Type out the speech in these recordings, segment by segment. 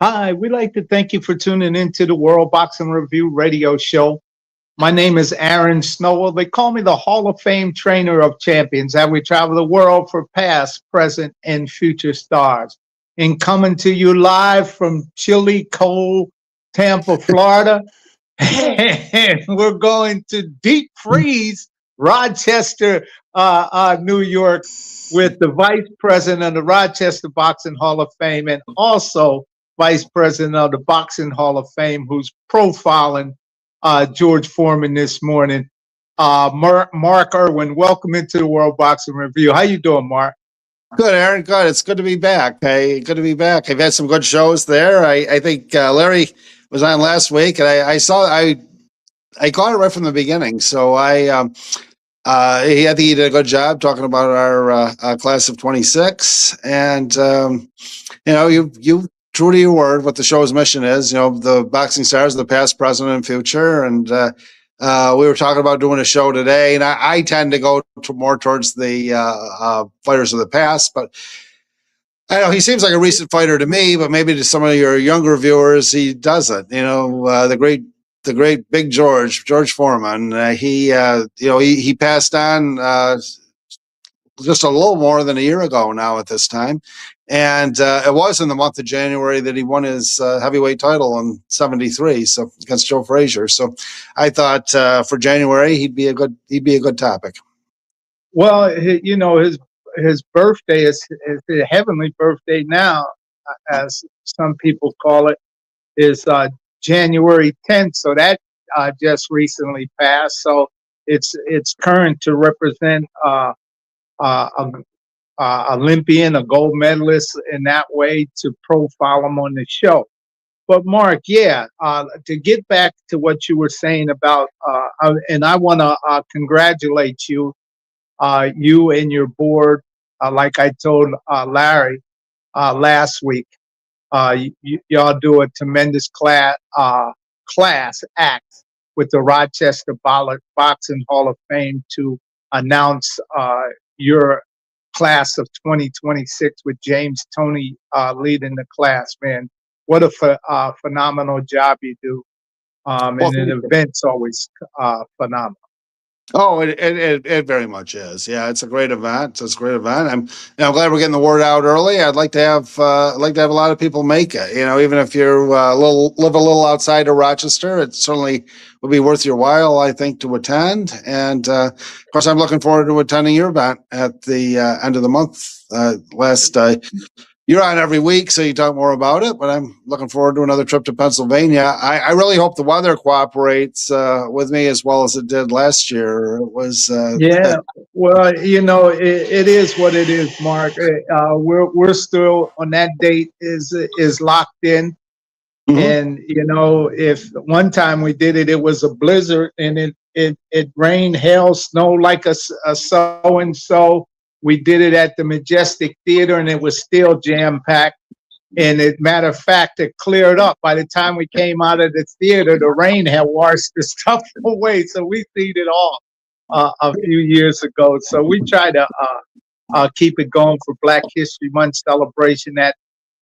Hi, we'd like to thank you for tuning into the World Boxing Review radio show. My name is Aaron Snowell. They call me the Hall of Fame trainer of champions, and we travel the world for past, present, and future stars. And coming to you live from chilly, cold Tampa, Florida. And we're going to deep freeze Rochester, New York, with the vice president of the Rochester Boxing Hall of Fame and also vice president of the Boxing Hall of Fame, who's profiling George Foreman this morning. Mark Irwin, welcome into the World Boxing Review. How you doing, Mark? Good, Aaron. Good. It's good to be back. Hey, good to be back. I've had some good shows there. I think Larry was on last week, and I caught it right from the beginning. So I think he did a good job talking about our class of 26, and you true to your word what the show's mission is. The boxing stars, the past, present, and future, and we were talking about doing a show today, and I tend to go more towards the fighters of the past, but I know he seems like a recent fighter to me, but maybe to some of your younger viewers, he doesn't. The great Big George Foreman. He passed on just a little more than a year ago now at this time. And it was in the month of January that he won his heavyweight title in '73, so against Joe Frazier. So I thought for January he'd be a good topic. Well, his birthday is his heavenly birthday now, as some people call it, is January 10th. So that just recently passed. So it's current to represent Olympian, a gold medalist in that way, to profile him on the show. But Mark, to get back to what you were saying about, and I want to congratulate you, you and your board, like I told Larry last week. Y'all do a tremendous class act with the Rochester Boxing Hall of Fame to announce your class of 2026 with James Toney leading the class. Man, what a phenomenal job you do. And the event's always phenomenal. Oh, it very much is. Yeah, it's a great event. I'm glad we're getting the word out early. I'd like to have a lot of people make it. Even if you live a little outside of Rochester, it certainly would be worth your while, I think, to attend. And of course, I'm looking forward to attending your event at the end of the month. You're on every week, so you talk more about it, but I'm looking forward to another trip to Pennsylvania. I really hope the weather cooperates with me as well as it did last year. It was well, it is what it is, Mark. We're still on that date is locked in. Mm-hmm. And if one time we did it, it was a blizzard, and it rained, hail, snow like a so and so. We did it at the Majestic Theater, and it was still jam-packed. And as a matter of fact, it cleared up. By the time we came out of the theater, the rain had washed the stuff away. So we seen it all a few years ago. So we try to keep it going for Black History Month celebration at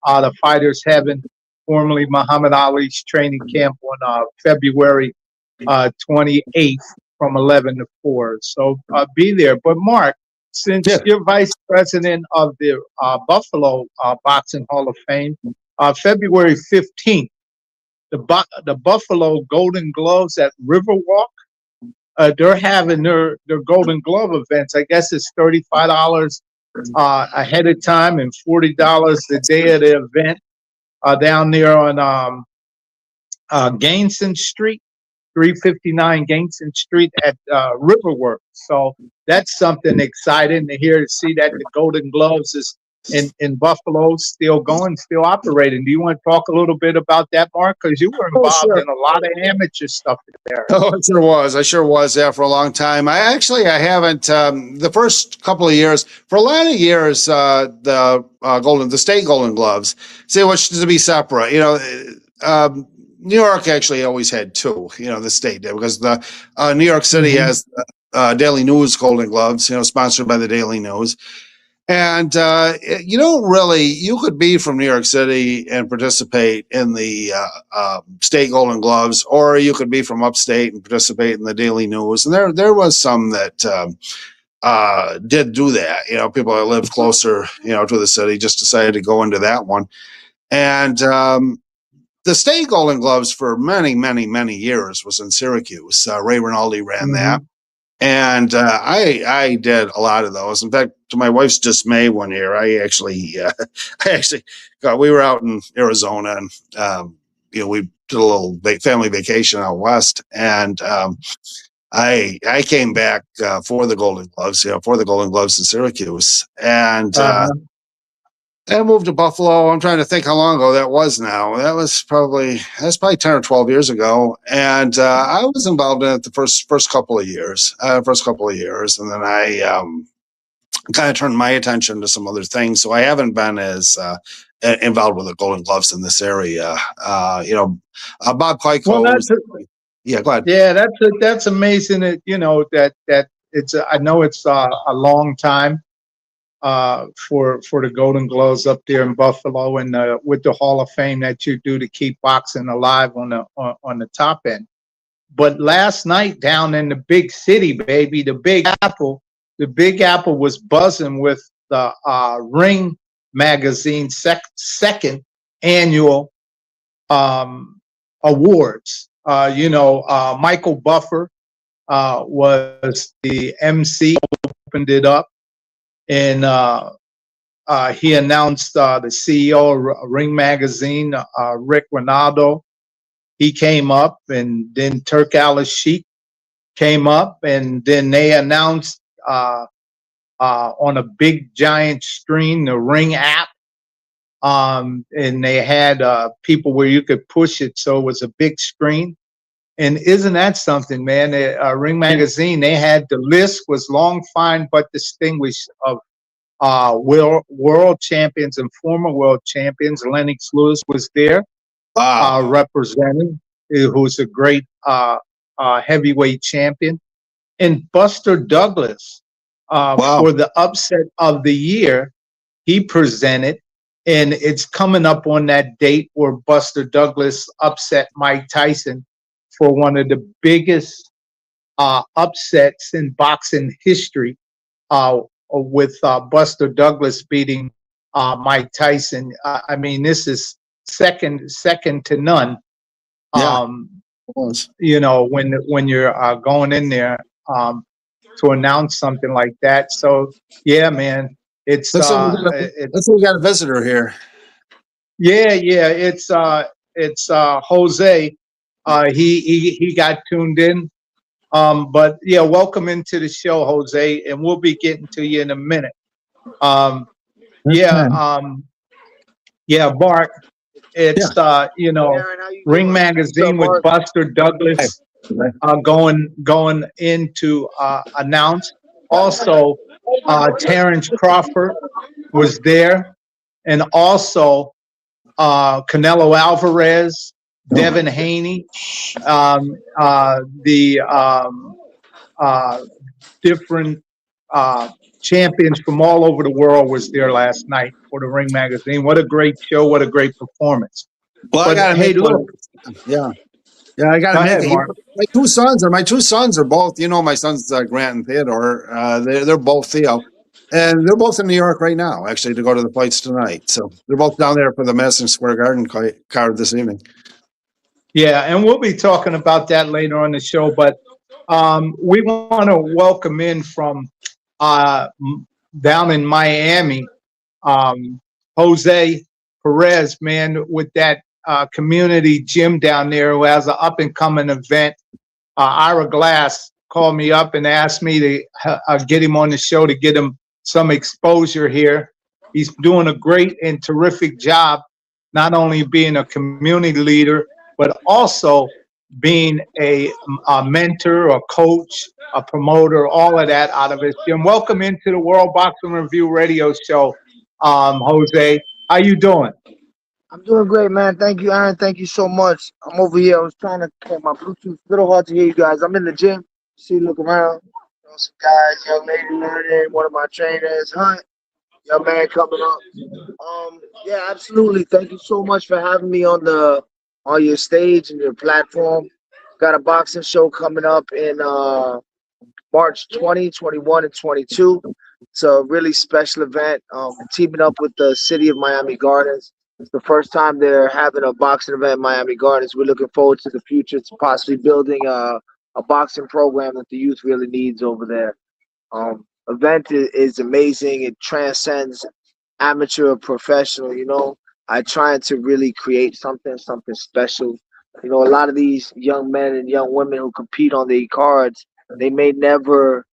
the Fighters Heaven, formerly Muhammad Ali's training camp, on February 28th from 11 to 4. So be there. But Mark, since you're vice president of the Buffalo Boxing Hall of Fame, February 15th, the Buffalo Golden Gloves at Riverwalk, they're having their Golden Glove events. I guess it's $35 ahead of time and $40 the day of the event down there on Gainesson Street. 359 Gainesson Street at Riverworks. So that's something exciting to see that the Golden Gloves is in Buffalo, still going, still operating. Do you want to talk a little bit about that, Mark? Because you were involved in a lot of amateur stuff there. Oh, it sure was. I sure was there for a long time. I haven't, the first couple of years, for a lot of years, the state Golden Gloves, which to be separate, New York actually always had two, the state did, because the New York City has Daily News Golden Gloves, sponsored by the Daily News. And you don't really, you could be from New York City and participate in the state Golden Gloves, or you could be from upstate and participate in the Daily News. And there was some that did do that. You know, people that lived closer, you know, to the city just decided to go into that one. And the state Golden Gloves for many, many, many years was in Syracuse. Ray Rinaldi ran that. And I did a lot of those. In fact, to my wife's dismay, one year I actually we were out in Arizona, and you know, we did a little family vacation out west, and I came back for the Golden Gloves, you know, for the Golden Gloves in Syracuse, and I moved to Buffalo. I'm trying to think how long ago that was now. That's probably 10 or 12 years ago. And I was involved in it the first couple of years, and then I kind of turned my attention to some other things. So I haven't been as involved with the Golden Gloves in this area. You know, Bob Keiko. Well, Yeah, go ahead. yeah, that's amazing. That you know that it's. I know it's a long time for the Golden Gloves up there in Buffalo, and with the Hall of Fame that you do to keep boxing alive on the top end. But last night down in the big city, baby, the Big Apple was buzzing with the Ring magazine second annual awards. You know, Michael Buffer was the MC, opened it up, and he announced the CEO of Ring Magazine, Rick Ronaldo. He came up, and then Turk Al-Sheikh came up, and then they announced on a big giant screen the Ring app, and they had people where you could push it, so it was a big screen. And isn't that something, man? Ring Magazine, they had the list was long, fine, but distinguished of world champions and former world champions. Lennox Lewis was there, representing, who's a great heavyweight champion, and Buster Douglas for the upset of the year. He presented, and it's coming up on that date where Buster Douglas upset Mike Tyson for one of the biggest upsets in boxing history, with Buster Douglas beating Mike Tyson. I mean, this is second to none. You know, when you're going in there to announce something like that. So yeah, man, it's we got a visitor here. Yeah, it's Jose. He got tuned in. But yeah, welcome into the show, Jose, and we'll be getting to you in a minute. Mark, it's you know, Ring Magazine with Buster Douglas going in to announce. Also, Terrence Crawford was there, and also Canelo Alvarez, Devin Haney, the different champions from all over the world was there last night for the Ring Magazine. What a great show! What a great performance! Well, I gotta look. I gotta make it. My two sons are both. You know, my sons Grant and Theodore. They're both Theo. And they're both in New York right now, actually, to go to the fights tonight. So they're both down there for the Madison Square Garden card this evening. Yeah, and we'll be talking about that later on the show. But we want to welcome in from down in Miami, Jose Perez, man, with that community gym down there who has an up-and-coming event. Ira Glass called me up and asked me to get him on the show to get him some exposure here. He's doing a great and terrific job, not only being a community leader, but also being a mentor, a coach, a promoter, all of that out of his gym. Welcome into the World Boxing Review radio show, Jose. How you doing? I'm doing great, man. Thank you, Aaron. Thank you so much. I'm over here. I was trying to get my Bluetooth. A little hard to hear you guys. I'm in the gym. See, look around. Some guys, young lady learning, one of my trainers, Hunt. Your man coming up. Yeah, absolutely. Thank you so much for having me on your stage and your platform. Got a boxing show coming up in March 20, 21, and 22. It's a really special event. Teaming up with the city of Miami Gardens. It's the first time they're having a boxing event in Miami Gardens. We're looking forward to the future, to possibly building a boxing program that the youth really needs over there. Event is amazing. It transcends amateur, professional. I trying to really create something special. A lot of these young men and young women who compete on the cards, they may never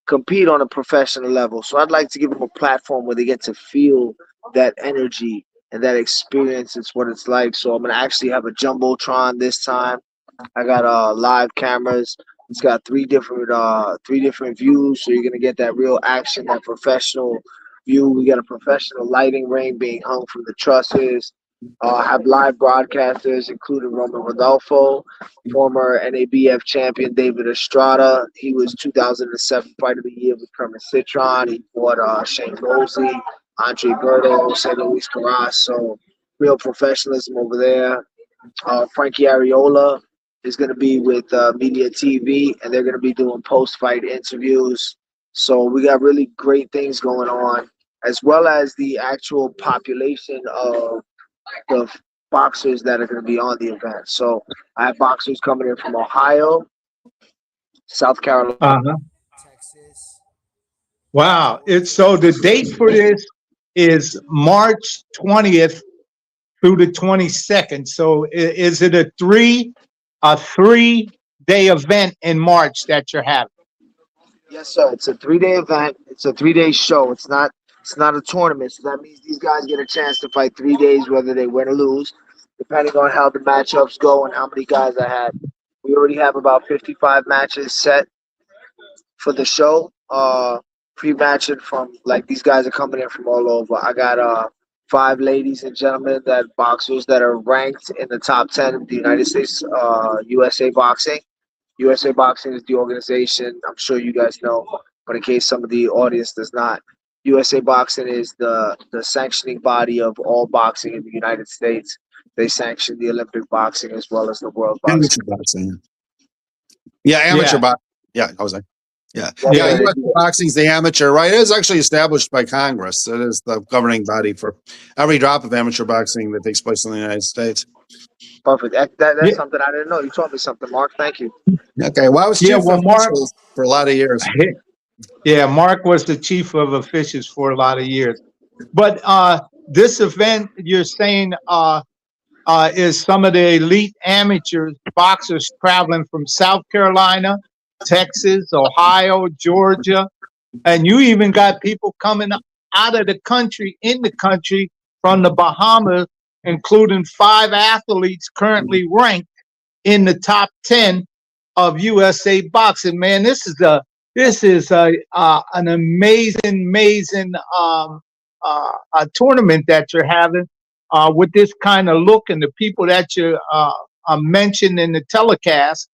compete on a professional level. So I'd like to give them a platform where they get to feel that energy and that experience. It's what it's like. So I'm gonna actually have a jumbotron this time. I got live cameras. It's got three different views, so you're gonna get that real action, that professional view. We got a professional lighting ring being hung from the trusses. Have live broadcasters, including Roman Rodolfo, former NABF champion David Estrada. He was 2007 Fight of the Year with Kermit Citron. He fought Shane Mosley, Andre Berto, Jose Luis Carras. So real professionalism over there. Frankie Ariola is going to be with Media TV, and they're going to be doing post-fight interviews. So we got really great things going on, as well as the actual population of the boxers that are going to be on the event. So I have boxers coming in from Ohio, South Carolina, Texas. Wow. It's so the date for this is March 20th through the 22nd. So is it a 3-day event in March that you're having? Yes, sir. It's a 3-day event. It's a 3-day show. It's not a tournament. So that means these guys get a chance to fight 3 days, whether they win or lose, depending on how the matchups go and how many guys I have. We already have about 55 matches set for the show. Pre-matching from, like, these guys are coming in from all over. I got 5 ladies and gentlemen, that boxers that are ranked in the top 10 of the United States, USA Boxing. USA Boxing is the organization. I'm sure you guys know, but in case some of the audience does not, USA Boxing is the sanctioning body of all boxing in the United States. They sanction the Olympic boxing as well as the world boxing. Amateur boxing. Yeah, amateur boxing. Yeah, Jose. Yeah. US boxing is the amateur, right? It is actually established by Congress. It is the governing body for every drop of amateur boxing that takes place in the United States. Perfect. That's something I didn't know. You taught me something, Mark. Thank you. Okay. Well, I was chief of officials for a lot of years. Yeah, Mark was the chief of officials for a lot of years. But this event, you're saying, is some of the elite amateur boxers traveling from South Carolina, Texas, Ohio, Georgia, and you even got people coming out of the country, in the country, from the Bahamas, including 5 athletes currently ranked in the top 10 of USA Boxing. Man, this is an amazing a tournament that you're having with this kind of look, and the people that you mentioned in the telecast.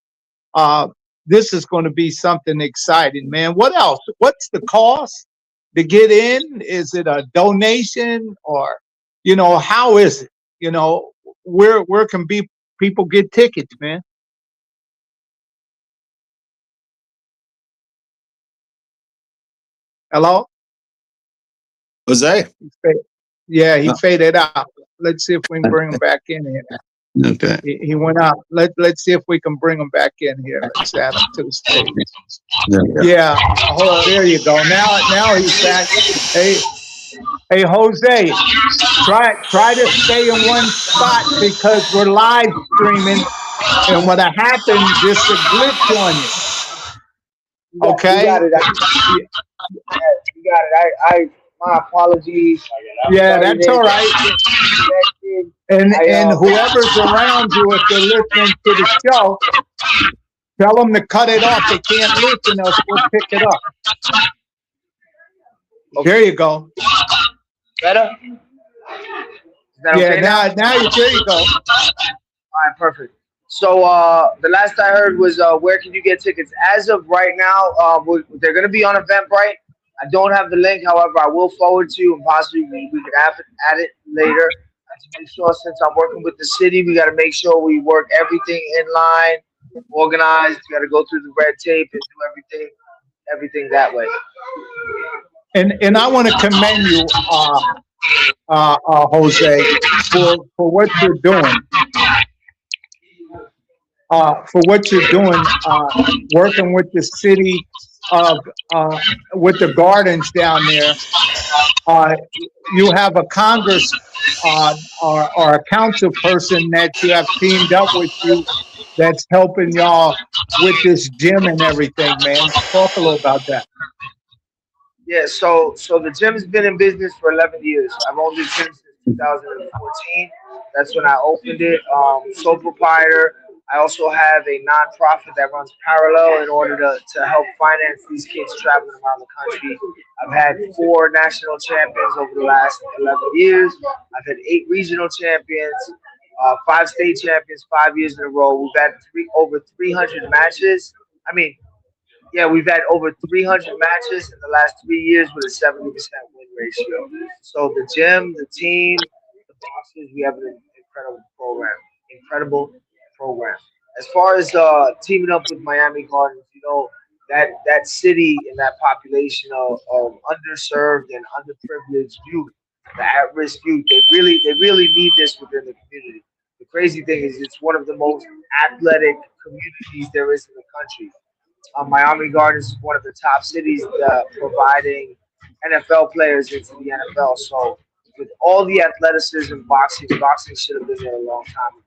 This is going to be something exciting, man. What else? What's the cost to get in? Is it a donation, or how is it? Where can people get tickets, man? Hello? Jose? Yeah, he faded out. Let's see if we can bring him back in here. Okay. He went out. Let's see if we can bring him back in here. Let's add him to the stage. Yeah. Oh, there you go. Now he's back. Hey, Jose, try to stay in one spot because we're live streaming, and what happened, this is a glitch on you. Okay. You got it. You got it. My apologies. Yeah, that's all right. And whoever's around you, if they're listening to the show, tell them to cut it off. They can't listen, else we'll pick it up. Okay. There you go. Better? Okay now there you go. All right, perfect. So the last I heard was where can you get tickets? As of right now, they're going to be on Eventbrite. I don't have the link. However, I will forward to you, and possibly we can add it later. To make sure, since I'm working with the city, we got to make sure we work everything in line, organized. We got to go through the red tape and do everything that way. And I want to commend you, Jose, for what you're doing. For what you're doing, working with the city of with the gardens down there. You have a Congress or a council person that you have teamed up with you that's helping y'all with this gym and everything, man. Talk a little about that. Yeah, so the gym has been in business for 11 years. I've owned the gym since 2014. That's when I opened it. Sole proprietor. I also have a nonprofit that runs parallel in order to help finance these kids traveling around the country. I've had 4 national champions over the last 11 years. I've had 8 regional champions, 5 state champions 5 years in a row. We've had over 300 matches. We've had over 300 matches in the last 3 years with a 70% win ratio. So the gym, the team, the boxers, we have an incredible program. As far as teaming up with Miami Gardens, that city and that population of underserved and underprivileged youth, the at-risk youth, they really need this within the community. The crazy thing is, it's one of the most athletic communities there is in the country. Miami Gardens is one of the top cities providing NFL players into the NFL. So with all the athleticism, boxing should have been there a long time ago.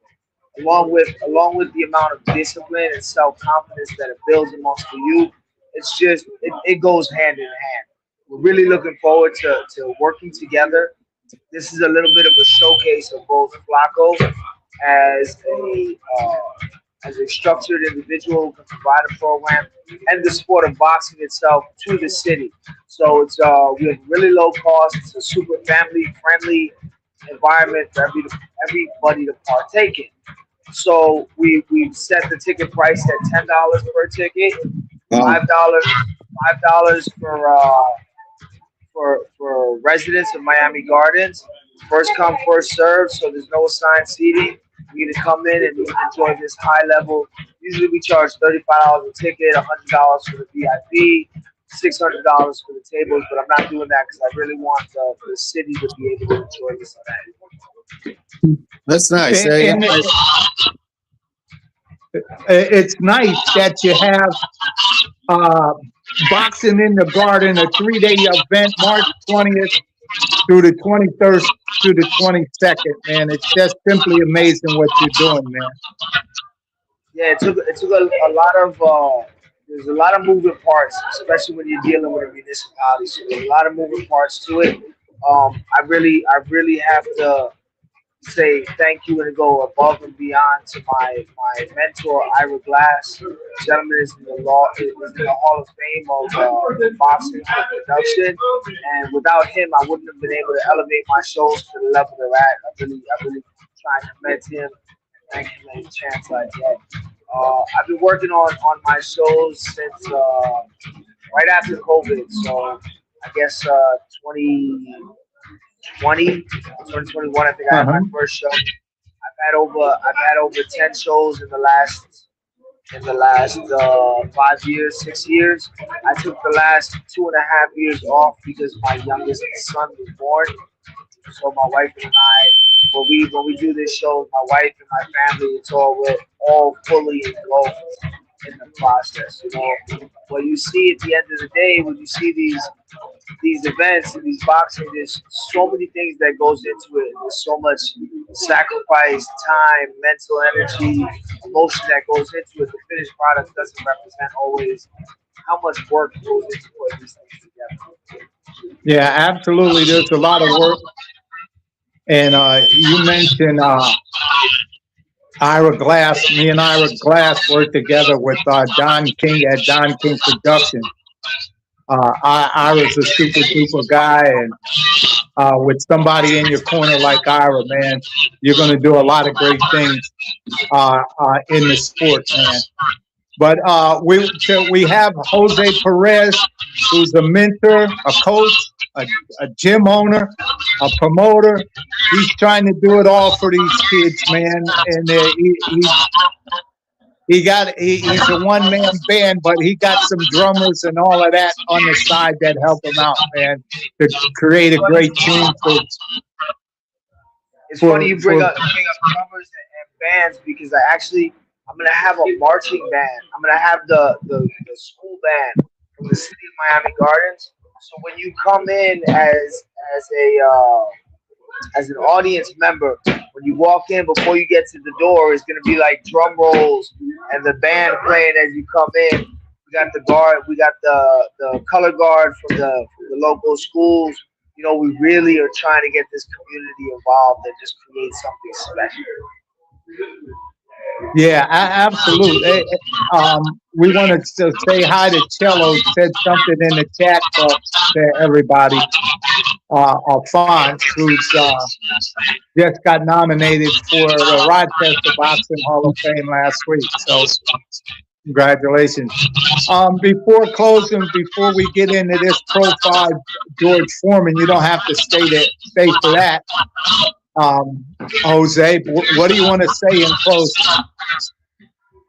Along with the amount of discipline and self-confidence that it builds amongst the youth, it goes hand in hand. We're really looking forward to working together. This is a little bit of a showcase of both Flaco as a structured individual who can provide a program, and the sport of boxing itself to the city. So it's we have really low cost. It's a super family friendly environment for everybody to partake in. So we've set the ticket price at $10 per ticket, $5 for residents of Miami Gardens. First come, first serve. So there's no assigned seating. You need to come in and enjoy this high level. Usually we charge $35 a ticket, $100 for the VIP, $600 for the tables, but I'm not doing that because I really want the city to be able to enjoy this event. That's nice. And it's nice that you have Boxing in the Garden, a 3-day event, March 20th through the 21st to the 22nd, man. It's just simply amazing what you're doing, man. Yeah, it took a lot of there's a lot of moving parts, especially when you're dealing with a municipality. So there's a lot of moving parts to it. I really have to say thank you and go above and beyond to my mentor, Ira Glass. The gentleman is in the Hall of Fame of boxing production, and without him, I wouldn't have been able to elevate my shows to the level they're at. I really try to commend him and thank him for any chance I get. I've been working on my shows since right after COVID, so I guess 2021, I think I had my first show. I've had over 10 shows in the last 5 years, 6 years. I took the last 2.5 years off because my youngest son was born. So my wife and I, when we do this show, my wife and my family, we're all fully involved in the process. What you see at the end of the day, when you see these events and these boxing, there's so many things that goes into it. There's so much sacrifice, time, mental energy, emotion that goes into it. The finished product doesn't represent always how much work goes into putting these things together. Yeah, absolutely. There's a lot of work. And you mentioned Ira Glass. Me and Ira Glass worked together with Don King at Don King Productions. Ira's a super duper guy, and with somebody in your corner like Ira, man, you're going to do a lot of great things in the sport, man. But we have Jose Perez, who's a mentor, a coach, a gym owner, a promoter. He's trying to do it all for these kids, man. And he's a one-man band, but he got some drummers and all of that on the side that help him out, man, to create a great team It's funny you bring up drummers and bands, because I'm gonna have a marching band. I'm gonna have the school band from the city of Miami Gardens. So when you come in as an audience member, when you walk in, before you get to the door, it's gonna be like drum rolls and the band playing as you come in. We got the guard, we got the color guard from the local schools. You know, we really are trying to get this community involved and just create something special. Yeah, absolutely. We wanted to say hi to Cello. Said something in the chat box to everybody. Alphonse, who's just got nominated for the Rochester Boxing Hall of Fame last week. So, congratulations. Before closing, before we get into this profile, George Foreman, you don't have to stay for that. Jose, what do you want to say in closing?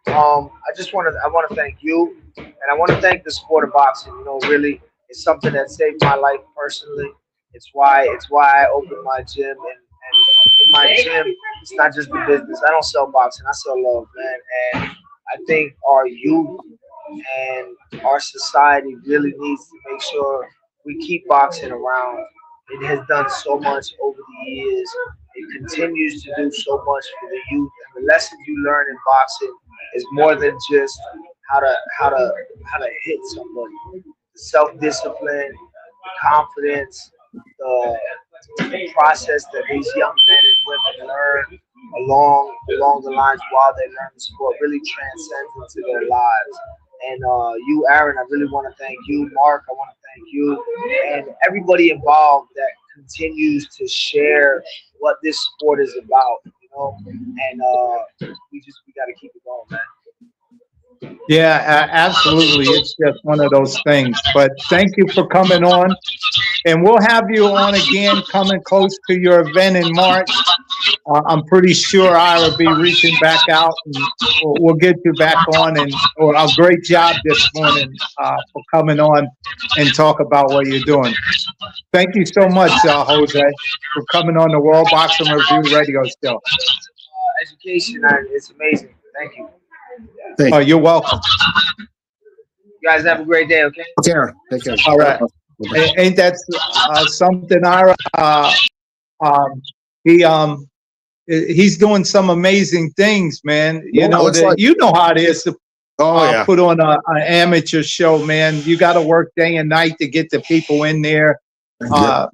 I want to thank you, and I want to thank the sport of boxing. You know, really, it's something that saved my life personally. It's why I opened my gym, and in my gym, it's not just the business. I don't sell boxing; I sell love, man. And I think our youth and our society really needs to make sure we keep boxing around. It has done so much over the years. It continues to do so much for the youth. And the lessons you learn in boxing is more than just how to hit somebody. The self-discipline, the confidence, the process that these young men and women learn along the lines while they learn the sport really transcends into their lives. And you, Aaron, I really want to thank you. Mark, I want to thank you. And everybody involved that continues to share what this sport is about, you know? And we got to keep it going, man. Yeah, absolutely. It's just one of those things. But thank you for coming on. And we'll have you on again coming close to your event in March. I'm pretty sure I will be reaching back out, and we'll get you back on. And a great job this morning for coming on and talk about what you're doing. Thank you so much, Jose, for coming on the World Boxing Review radio show. Education, it's amazing. Thank you. Oh, you're welcome. You guys have a great day, okay? Take care. Take care. All right. Ain't that something, Ira? He's doing some amazing things, man. You know how it is to put on an amateur show, man. You got to work day and night to get the people in there, to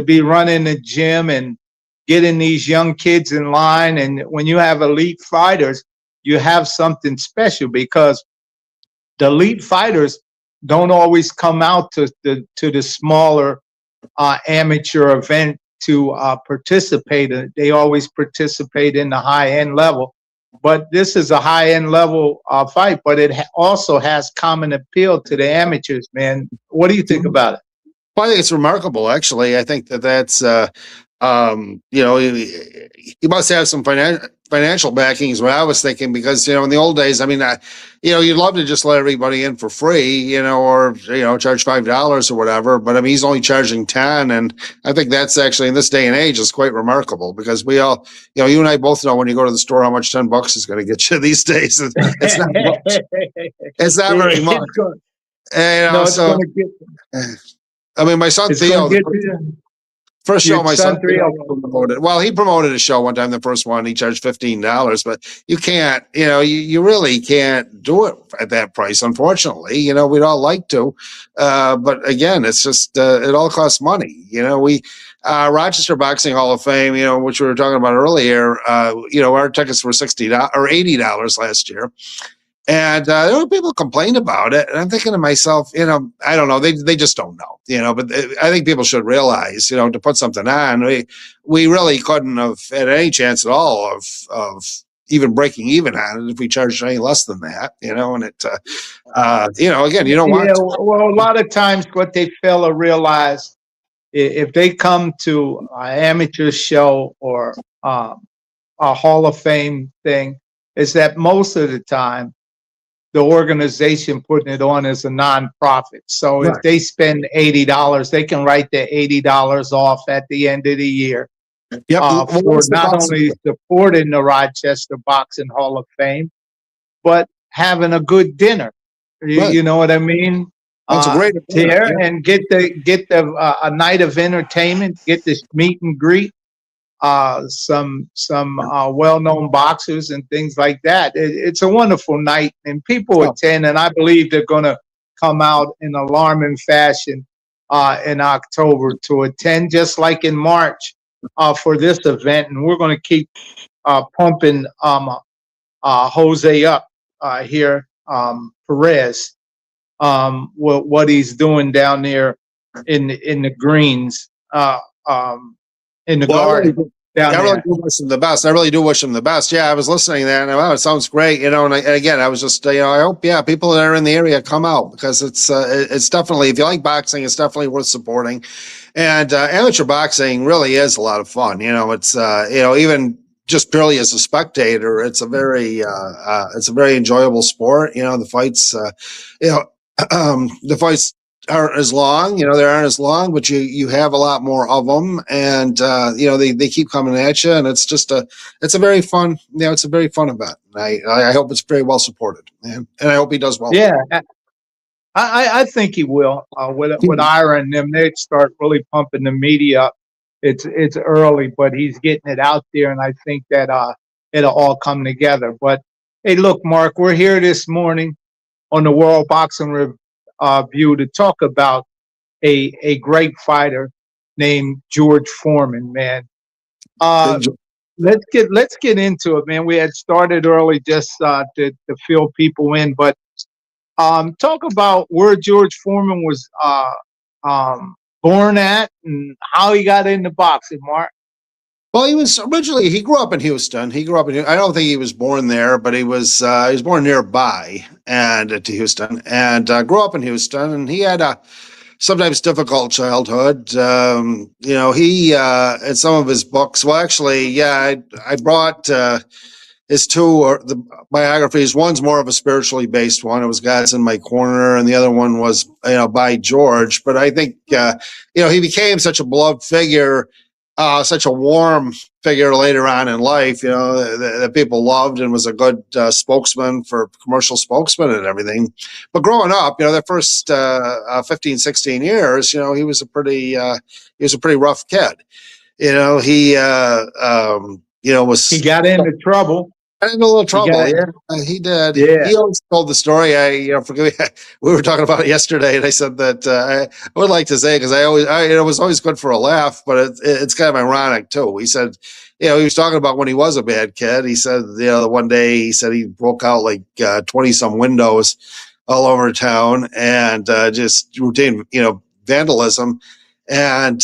be running the gym and getting these young kids in line. And when you have elite fighters, you have something special, because the elite fighters don't always come out to the smaller amateur event to participate. They always participate in the high-end level. But this is a high-end level fight, but it also has common appeal to the amateurs, man. What do you think about it? Well, I think it's remarkable, actually. I think that's he must have some financial backing is what I was thinking, because, in the old days, I mean, you'd love to just let everybody in for free, or charge $5 or whatever. But I mean, he's only charging 10. And I think that's actually, in this day and age, is quite remarkable, because we all, you and I both know when you go to the store how much $10 is going to get you these days. It's not much. It's not very much. I mean, my son Theo, first show my son promoted. Well, he promoted a show one time, the first one. He charged $15, but you can't, you really can't do it at that price, unfortunately. We'd all like to. But again, it's just, it all costs money. Rochester Boxing Hall of Fame, which we were talking about earlier, our tickets were $60 or $80 last year. And there were people complained about it, and I'm thinking to myself, I don't know, they just don't know, but I think people should realize, to put something on, we really couldn't have had any chance at all of even breaking even on it if we charged any less than that, and it, again, you don't want Yeah, to. well, a lot of times what they fail to realize, if they come to an amateur show or a Hall of Fame thing, is that most of the time the organization putting it on is a nonprofit. So if Right. they spend $80, they can write the $80 off at the end of the year Yep. for not only supporting the Rochester Boxing Hall of Fame, but having a good dinner. Right. You know what I mean? That's a great there, yeah. and get the a night of entertainment, get this meet and greet, some well-known boxers and things like that. It's a wonderful night, and people attend, and I believe they're going to come out in alarming fashion in October to attend, just like in March for this event. And we're going to keep pumping Jose up here, Perez, what he's doing down there in the greens, in the garden. I really do wish him the best. I really do wish him the best. Yeah, I was listening to that, and wow, it sounds great. And again, I was just, I hope, people that are in the area come out, because it's definitely, if you like boxing, it's definitely worth supporting. And amateur boxing really is a lot of fun. It's even just purely as a spectator, it's a very enjoyable sport. The fights, the fights aren't as long, they aren't as long, but you have a lot more of them, and they keep coming at you, and it's a very fun, it's a very fun event. I hope it's very well supported, and I hope he does well. Yeah, I think he will. With Ira and them, they start really pumping the media up. It's early, but he's getting it out there, and I think that it'll all come together. But hey, look, Mark, we're here this morning on the World Boxing Review to talk about a great fighter named George Foreman, man. Let's get into it, man. We had started early just to fill people in, but talk about where George Foreman was born at and how he got into boxing, Mark. Well, he grew up in Houston. I don't think he was born there, but he was born nearby and to Houston, and grew up in Houston. And he had a sometimes difficult childhood. He in some of his books. Well, actually, I brought his two the biographies. One's more of a spiritually based one. It was God's in My Corner, and the other one was by George. But I think he became such a beloved figure. Such a warm figure later on in life, that people loved, and was a good spokesman for commercial spokesman and everything. But growing up, the first 15, 16 years, he was a pretty rough kid. He got into trouble. I had a little trouble. He did. Yeah. He always told the story. Forgive me. We were talking about it yesterday, and I said that I would like to say, because it was always good for a laugh, but it's kind of ironic too. He said, he was talking about when he was a bad kid. He said, one day he said he broke out like 20 some windows all over town, and just routine, vandalism. And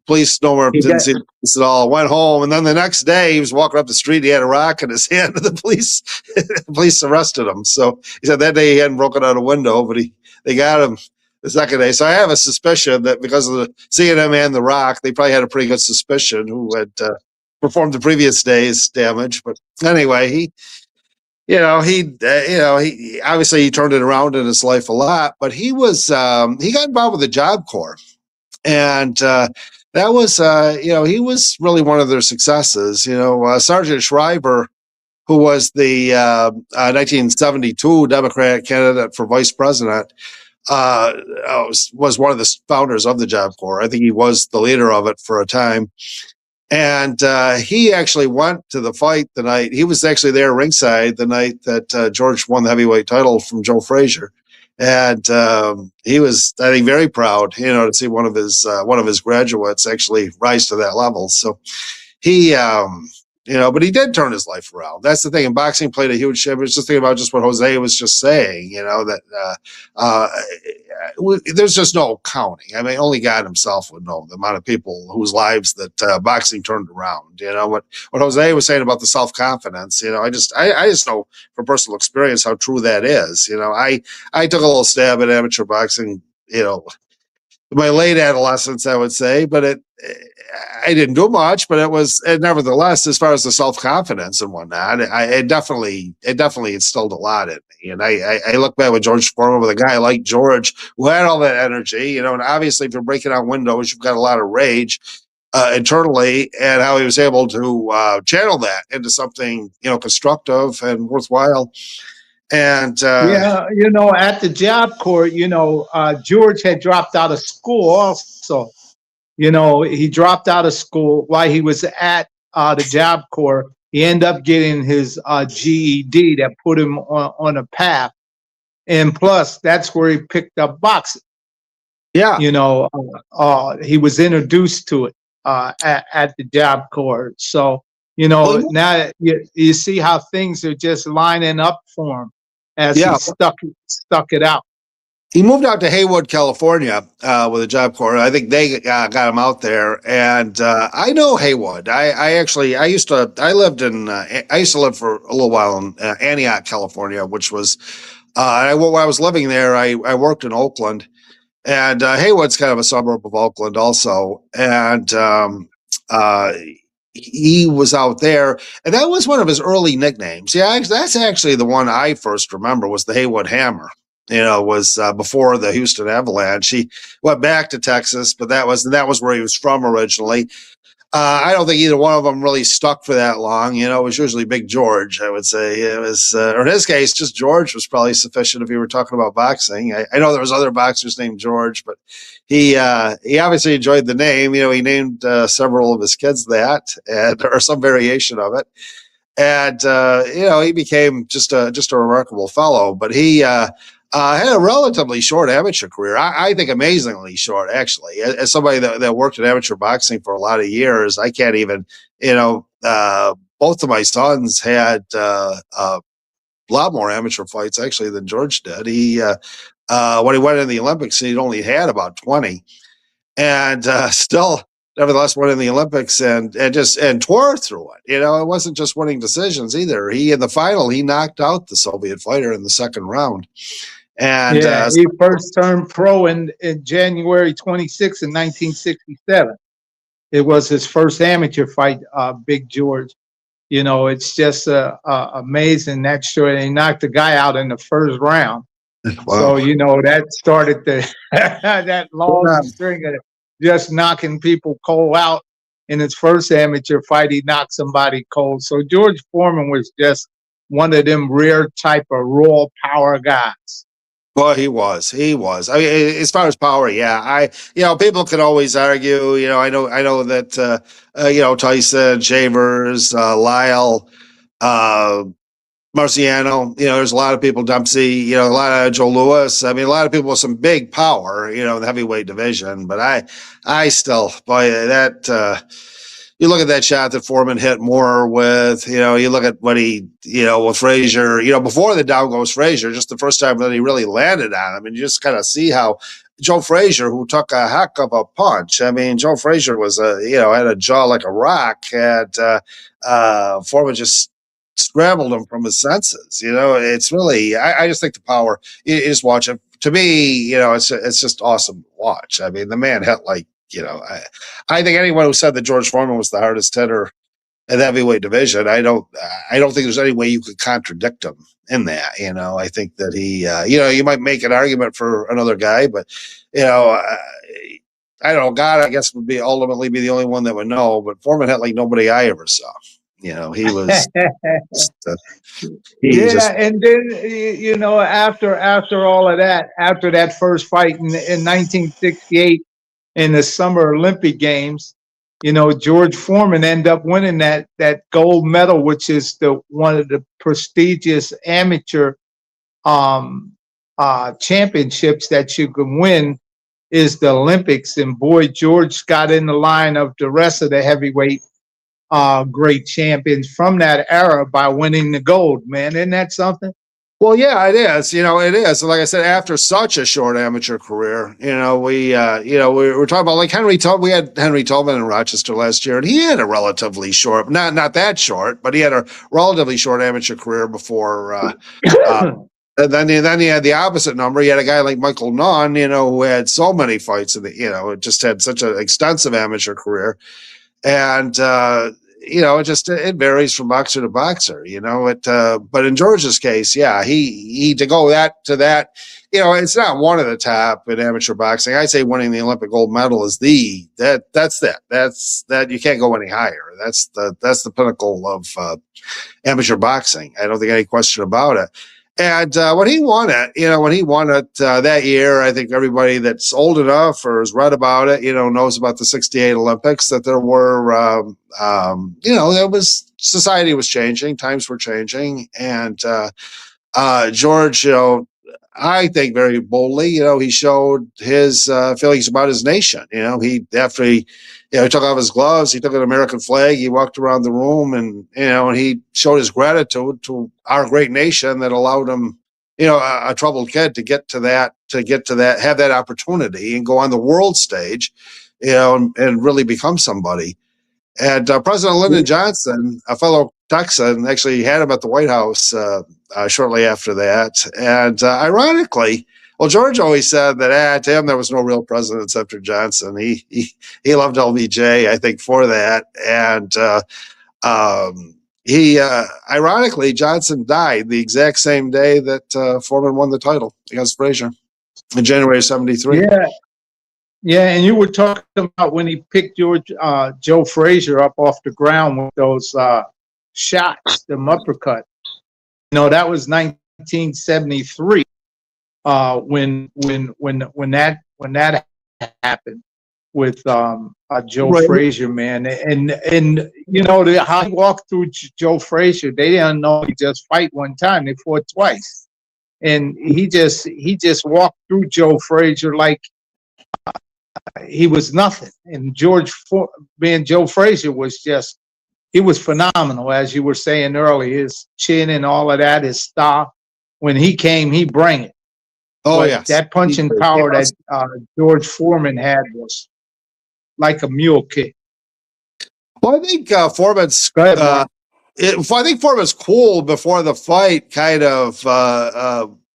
police nowhere didn't see this at all. Went home, and then the next day he was walking up the street. He had a rock in his hand, and the police arrested him. So he said that day he hadn't broken out a window, but they got him the second day. So I have a suspicion that because of seeing him and the rock, they probably had a pretty good suspicion who had performed the previous day's damage. But anyway, he obviously he turned it around in his life a lot. But he got involved with the Job Corps. And that was, he was really one of their successes. Sergeant Shriver, who was the 1972 Democratic candidate for vice president, was one of the founders of the Job Corps. I think he was the leader of it for a time. And he actually went to the fight the night. He was actually there ringside the night that George won the heavyweight title from Joe Frazier. And he was, I think, very proud, to see one of his graduates actually rise to that level. So he but he did turn his life around. That's the thing. And boxing played a huge share. It's just thinking about just what Jose was just saying, there's just no counting. I mean, only God himself would know the amount of people whose lives that boxing turned around. What Jose was saying about the self-confidence, I just know from personal experience how true that is. I took a little stab at amateur boxing, my late adolescence, I would say, but I didn't do much, but nevertheless, as far as the self-confidence and whatnot, it definitely instilled a lot in me. And I look back with George Foreman, with a guy like George who had all that energy, and obviously if you're breaking out windows, you've got a lot of rage internally, and how he was able to channel that into something, constructive and worthwhile. And at the job court, George had dropped out of school also. He dropped out of school while he was at the job corps. He ended up getting his GED that put him on a path. And plus, that's where he picked up boxing. Yeah. He was introduced to it at the job corps. So, now you see how things are just lining up for him as he stuck it out. He moved out to Haywood, California, with a job corps. I think they got him out there, and I know Haywood. I used to live for a little while in Antioch, California, which was when I was living there. I worked in Oakland, and Haywood's kind of a suburb of Oakland, also, and he was out there, and that was one of his early nicknames. Yeah, that's actually the one I first remember, was the Haywood Hammer. Was before the Houston Avalanche. He went back to Texas, but that was where he was from originally. I don't think either one of them really stuck for that long. It was usually Big George, I would say. It was, or in his case, just George was probably sufficient if you were talking about boxing. I know there was other boxers named George, but he obviously enjoyed the name. He named several of his kids that, or some variation of it. And he became just a remarkable fellow. But he had a relatively short amateur career. I think amazingly short, actually. As somebody that worked in amateur boxing for a lot of years, I can't even, both of my sons had a lot more amateur fights, actually, than George did. He, when he went in the Olympics, he'd only had about 20. And still, nevertheless, went in the Olympics and tore through it. It wasn't just winning decisions either. In the final, he knocked out the Soviet fighter in the second round. And he first turned pro in January 26 in 1967. It was his first amateur fight, Big George. It's just amazing that short. He knocked the guy out in the first round. Wow. So, that started that long string of just knocking people cold out. In his first amateur fight, he knocked somebody cold. So George Foreman was just one of them rare type of raw power guys. Well, he was. I mean, as far as power, yeah. People can always argue. I know that Tyson, Shavers, Lyle, Marciano. There's a lot of people. Dempsey. A lot of Joe Louis. I mean, a lot of people with some big power. In the heavyweight division. But I still, boy, that. You look at that shot that Foreman hit Moore with, you look at what he, with Frazier, before the down goes Frazier, just the first time that he really landed on him. And you just kind of see how Joe Frazier, who took a heck of a punch. I mean, Joe Frazier was had a jaw like a rock, and Foreman just scrambled him from his senses. It's really, I just think the power, you just watch it. To me, it's just awesome to watch. I mean, the man hit like, I think anyone who said that George Foreman was the hardest hitter in the heavyweight division, I don't think there's any way you could contradict him in that. I think that he, you might make an argument for another guy, but I don't know. God, I guess would ultimately be the only one that would know. But Foreman had like nobody I ever saw. He was. And then after all of that, after that first fight in 1968. In the Summer Olympic Games, George Foreman ended up winning that gold medal, which is one of the prestigious amateur championships that you can win, is the Olympics. And boy, George got in the line of the rest of the heavyweight great champions from that era by winning the gold, man. Isn't that something? Well, yeah, it is. It is. Like I said, after such a short amateur career, we're talking about like Henry Tubman. We had Henry Tubman in Rochester last year, and he had a relatively short, not that short, but he had a relatively short amateur career before. And then he had the opposite number. He had a guy like Michael Nunn, who had so many fights, just had such an extensive amateur career. And it varies from boxer to boxer, but in George's case, yeah, he to go to that, it's not one of the top in amateur boxing. I say winning the Olympic gold medal is that's you can't go any higher. That's the pinnacle of amateur boxing. I don't think any question about it. And when he won it, that year, I think everybody that's old enough or has read about it, knows about the '68 Olympics, that there were, there was, society was changing, times were changing. And George, I think very boldly, he showed his feelings about his nation. After he took off his gloves, he took an American flag, he walked around the room, and he showed his gratitude to our great nation that allowed him, a troubled kid to get to that, have that opportunity and go on the world stage, and really become somebody. And President Lyndon Johnson, a fellow Texan, actually had him at the White House shortly after that. And ironically, well, George always said that to him there was no real presidents after Johnson. He loved LBJ, I think, for that. And ironically, Johnson died the exact same day that Foreman won the title against Frazier in January of '73. Yeah. Yeah, and you were talking about when he picked Joe Frazier up off the ground with those shots, the uppercut. That was 1973 when that happened with Joe Frazier, man. And how he walked through Joe Frazier, they didn't know he just fight one time; they fought twice, and he just walked through Joe Frazier like he was nothing. And Joe Frazier was he was phenomenal, as you were saying earlier. His chin and all of that, his style. When he came, he bring it. Oh, but yes. That punching power that George Foreman had was like a mule kick. Well, I think Foreman's. Go ahead, I think Foreman's cool before the fight, kind of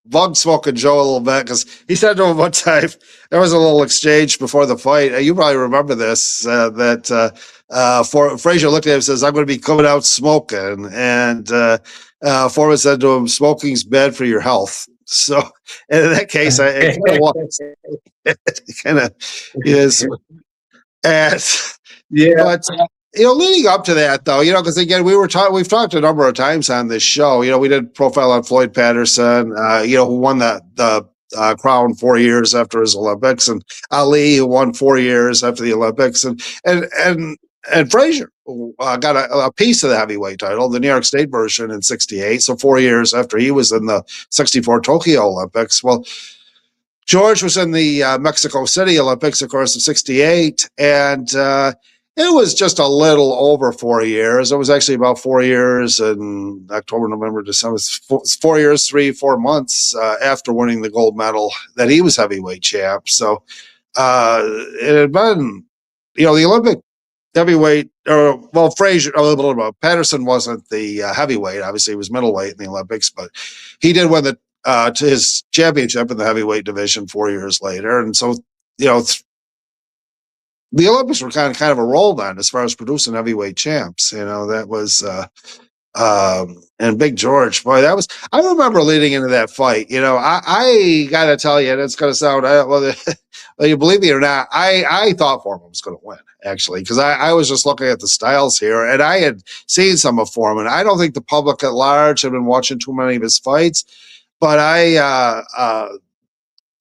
bug smoking Joe a little bit, because he said to him one time, there was a little exchange before the fight. You probably remember this, that Frazier looked at him and says, "I'm going to be coming out smoking." And Foreman said to him, "Smoking's bad for your health." So, and in that case, it kind of was. It kind of is. And, yeah. But, leading up to that, though, because again, we've talked a number of times on this show. We did profile on Floyd Patterson, who won the crown 4 years after his Olympics, and Ali, who won 4 years after the Olympics, and Frazier got a piece of the heavyweight title, the New York State version in '68, so 4 years after he was in the '64 Tokyo Olympics. Well, George was in the Mexico City Olympics, of course, in '68, and it was just a little over 4 years. It was actually about 4 years in October, November, December. 4 years, 4 months after winning the gold medal that he was heavyweight champ. So it had been, the Olympic heavyweight, Frazier, Patterson wasn't the heavyweight. Obviously, he was middleweight in the Olympics, but he did win to his championship in the heavyweight division 4 years later. And so, the Olympics were kind of a roll then as far as producing heavyweight champs. That was and Big George, boy, that was. I remember leading into that fight. I got to tell you, and it's going to sound whether you believe me or not, I thought Foreman was going to win, actually, because I was just looking at the styles here, and I had seen some of Foreman. I don't think the public at large had been watching too many of his fights, but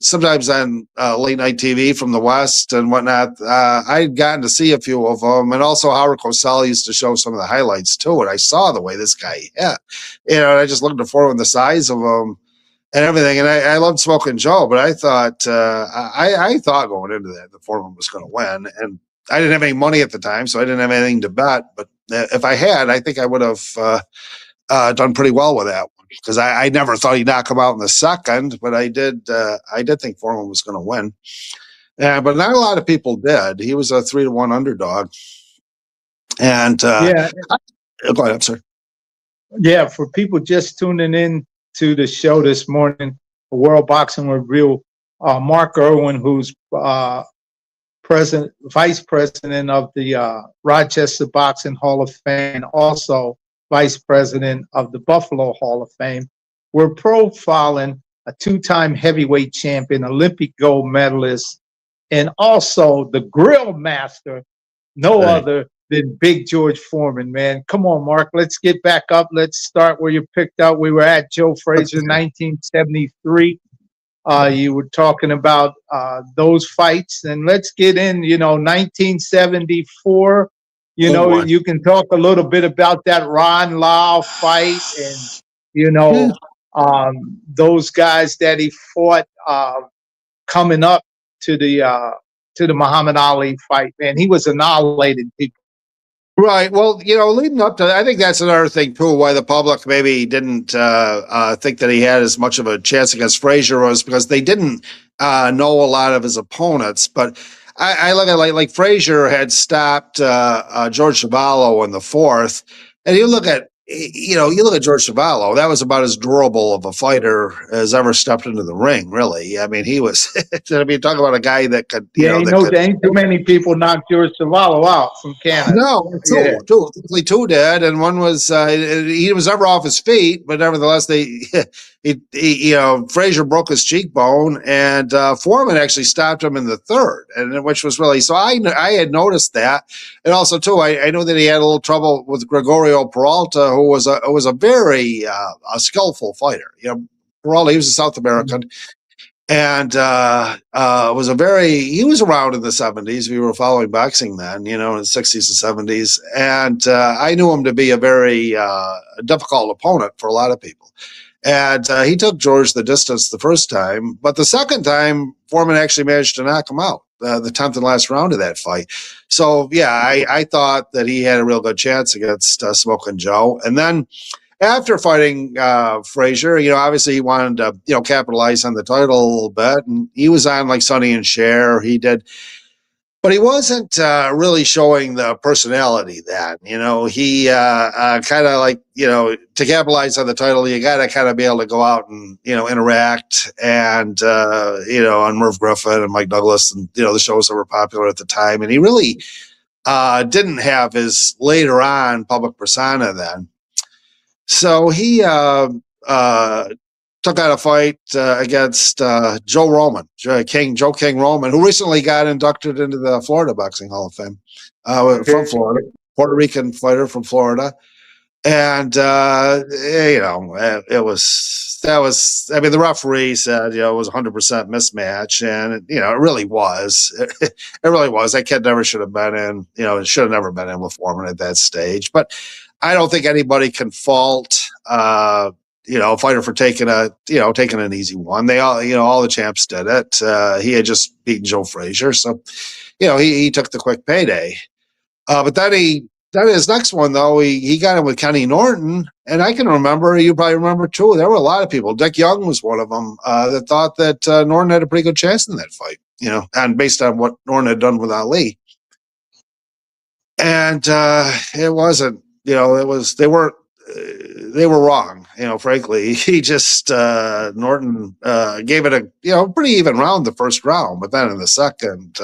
sometimes on late night TV from the West and whatnot, I'd gotten to see a few of them, and also Howard Cosell used to show some of the highlights too. And I saw the way this guy hit, and I just looked forward to the size of him and everything. And I loved Smoking Joe, but I thought I thought going into that Foreman was going to win, and I didn't have any money at the time, so I didn't have anything to bet. But if I had, I think I would have done pretty well with that one, because I never thought he'd knock him out in the second, but I did think Foreman was going to win. But not a lot of people did. He was a 3-1 underdog. And go ahead, sir. Yeah, for people just tuning in to the show this morning, the World Boxing Review, Mark Irwin, who's vice president of the Rochester Boxing Hall of Fame, and also vice president of the Buffalo Hall of Fame. We're profiling a 2-time heavyweight champion, Olympic gold medalist, and also the grill master, other than Big George Foreman, man. Come on, Mark, let's get back up. Let's start where you picked up. We were at Joe Frazier, 1973. You were talking about those fights, and let's get in, 1974. You can talk a little bit about that Ron Lau fight, and those guys that he fought coming up to the Muhammad Ali fight. Man, he was annihilating people. Right. Well, leading up to, I think that's another thing too, why the public maybe didn't think that he had as much of a chance against Frazier, was because they didn't know a lot of his opponents. But I look at like Frazier had stopped George Chuvalo in the fourth, and you look at George Chuvalo, that was about as durable of a fighter as ever stepped into the ring, really. I mean, he was, talk about a guy that could, there ain't too many people knocked George Chuvalo out from Canada. No, two did, and one was, he was never off his feet, but nevertheless, Frazier broke his cheekbone, and Foreman actually stopped him in the third, and which was really, so I had noticed that. And also too, I knew that he had a little trouble with Gregorio Peralta, who was a very skillful fighter. Peralta, he was a South American, and he was around in the 70s. We were following boxing then, in the 60s and 70s, and I knew him to be a very difficult opponent for a lot of people. And he took George the distance the first time, but the second time, Foreman actually managed to knock him out, the 10th and last round of that fight. So, yeah, I thought that he had a real good chance against Smokin' Joe. And then after fighting Frazier, obviously he wanted to, capitalize on the title a little bit. And he was on like Sonny and Cher. He did. But he wasn't really showing the personality then. He kind of like, to capitalize on the title, you got to kind of be able to go out and, interact and, on Merv Griffin and Mike Douglas and, the shows that were popular at the time. And he really didn't have his later on public persona then. So he took out a fight against Joe Roman, Joe King Roman, who recently got inducted into the Florida Boxing Hall of Fame from Florida, Puerto Rican fighter from Florida. And, the referee said, it was 100% mismatch. And, it really was. It really was. That kid never should have been in, it should have never been in with Foreman at that stage. But I don't think anybody can fault a fighter for taking an easy one. They all the champs did it. He had just beaten Joe Frazier, so he took the quick payday. But then his next one though, he got him with Kenny Norton, and I can remember, you probably remember too, there were a lot of people. Dick Young was one of them that thought that Norton had a pretty good chance in that fight, and based on what Norton had done with Ali. And it wasn't. They were wrong, frankly. He just, Norton gave it a, pretty even round the first round, but then in the second,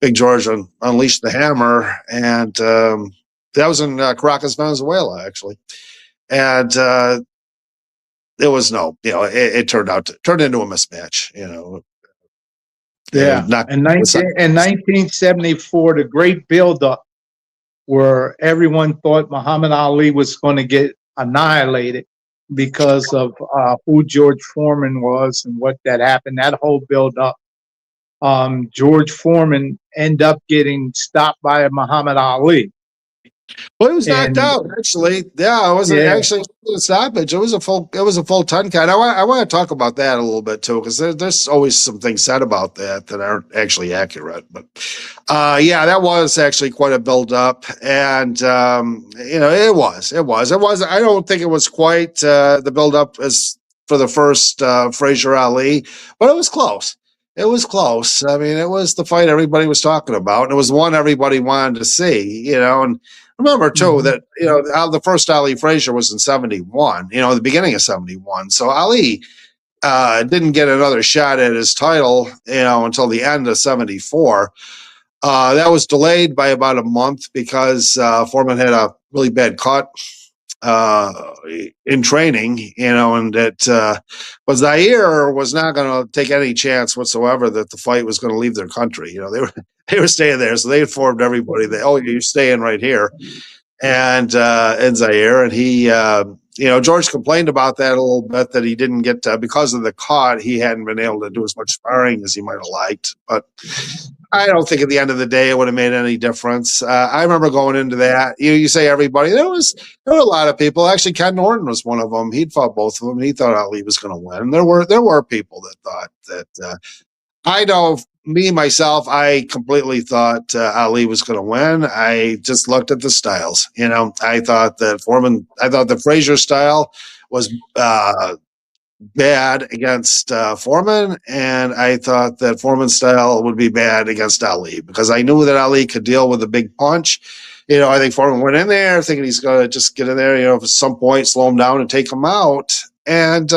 Big George unleashed the hammer, and that was in Caracas, Venezuela, actually. And it was it turned into a mismatch, Yeah. In 1974, the great buildup, where everyone thought Muhammad Ali was going to get annihilated because of who George Foreman was and what that happened. That whole build-up, George Foreman ended up getting stopped by Muhammad Ali. Well, he was knocked And out actually. Yeah, it wasn't yeah, actually a stoppage. It was a full 10 count. I want to talk about that a little bit too, because there's always some things said about that aren't actually accurate. But yeah, that was actually quite a build up, and it was. I don't think it was quite the build up as for the first Frazier Ali, but it was close. It was close. I mean, it was the fight everybody was talking about, and it was the one everybody wanted to see. And remember too mhm. that the first Ali Frazier was in '71. The beginning of '71. So Ali didn't get another shot at his title, until the end of '74. That was delayed by about a month because Foreman had a really bad cut in training, and that but Zaire was not going to take any chance whatsoever that the fight was going to leave their country. They were staying there, so they informed everybody that, oh, you're staying right here, and in Zaire, and he. George complained about that a little bit, that he didn't get because of the cut, he hadn't been able to do as much sparring as he might have liked. But I don't think at the end of the day it would have made any difference. I remember going into that. You say everybody. There were a lot of people. Actually, Ken Norton was one of them. He'd fought both of them, and he thought Ali was going to win. There were people that thought that. I know me myself. I completely thought Ali was going to win. I just looked at the styles. I thought that Foreman. I thought the Frazier style was bad against Foreman, and I thought that Foreman's style would be bad against Ali, because I knew that Ali could deal with a big punch. I think Foreman went in there thinking he's going to just get in there, at some point, slow him down and take him out, and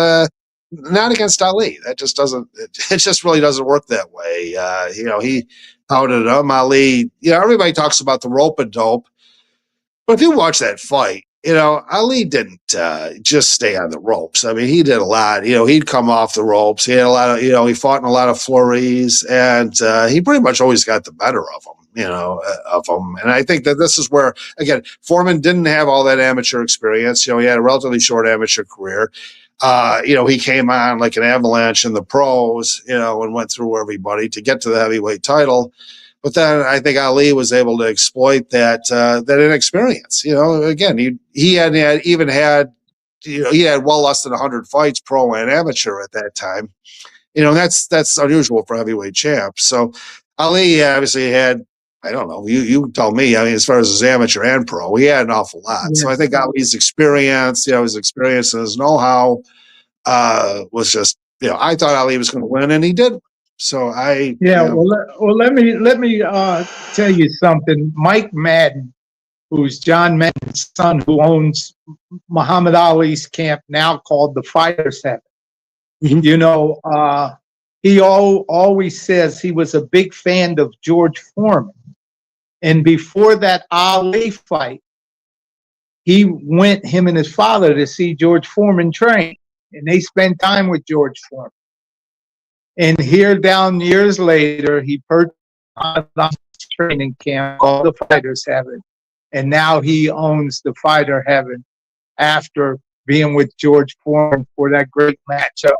not against Ali. That just doesn't. It just really doesn't work that way. He outed him. Ali. Everybody talks about the rope and dope, but if you watch that fight, Ali didn't just stay on the ropes. I mean, he did a lot. He'd come off the ropes. He had a lot of, he fought in a lot of flurries, and he pretty much always got the better of them, And I think that this is where, again, Foreman didn't have all that amateur experience. He had a relatively short amateur career. He came on like an avalanche in the pros, and went through everybody to get to the heavyweight title. But then I think Ali was able to exploit that inexperience. Again, he had well less than 100 fights, pro and amateur, at that time. That's unusual for heavyweight champs. So Ali obviously had, I don't know, you tell me. I mean, as far as his amateur and pro, he had an awful lot. Yeah. So I think Ali's experience, his experience and his know-how was just, I thought Ali was going to win, and he did. So let me tell you something. Mike Madden, who's John Madden's son, who owns Muhammad Ali's camp, now called the Fighters Heaven. Mm-hmm. He always says he was a big fan of George Foreman, and before that Ali fight, him and his father, to see George Foreman train, and they spent time with George Foreman. And here, down years later, he purchased a training camp called the Fighters Heaven. And now he owns the Fighter Heaven after being with George Foreman for that great matchup.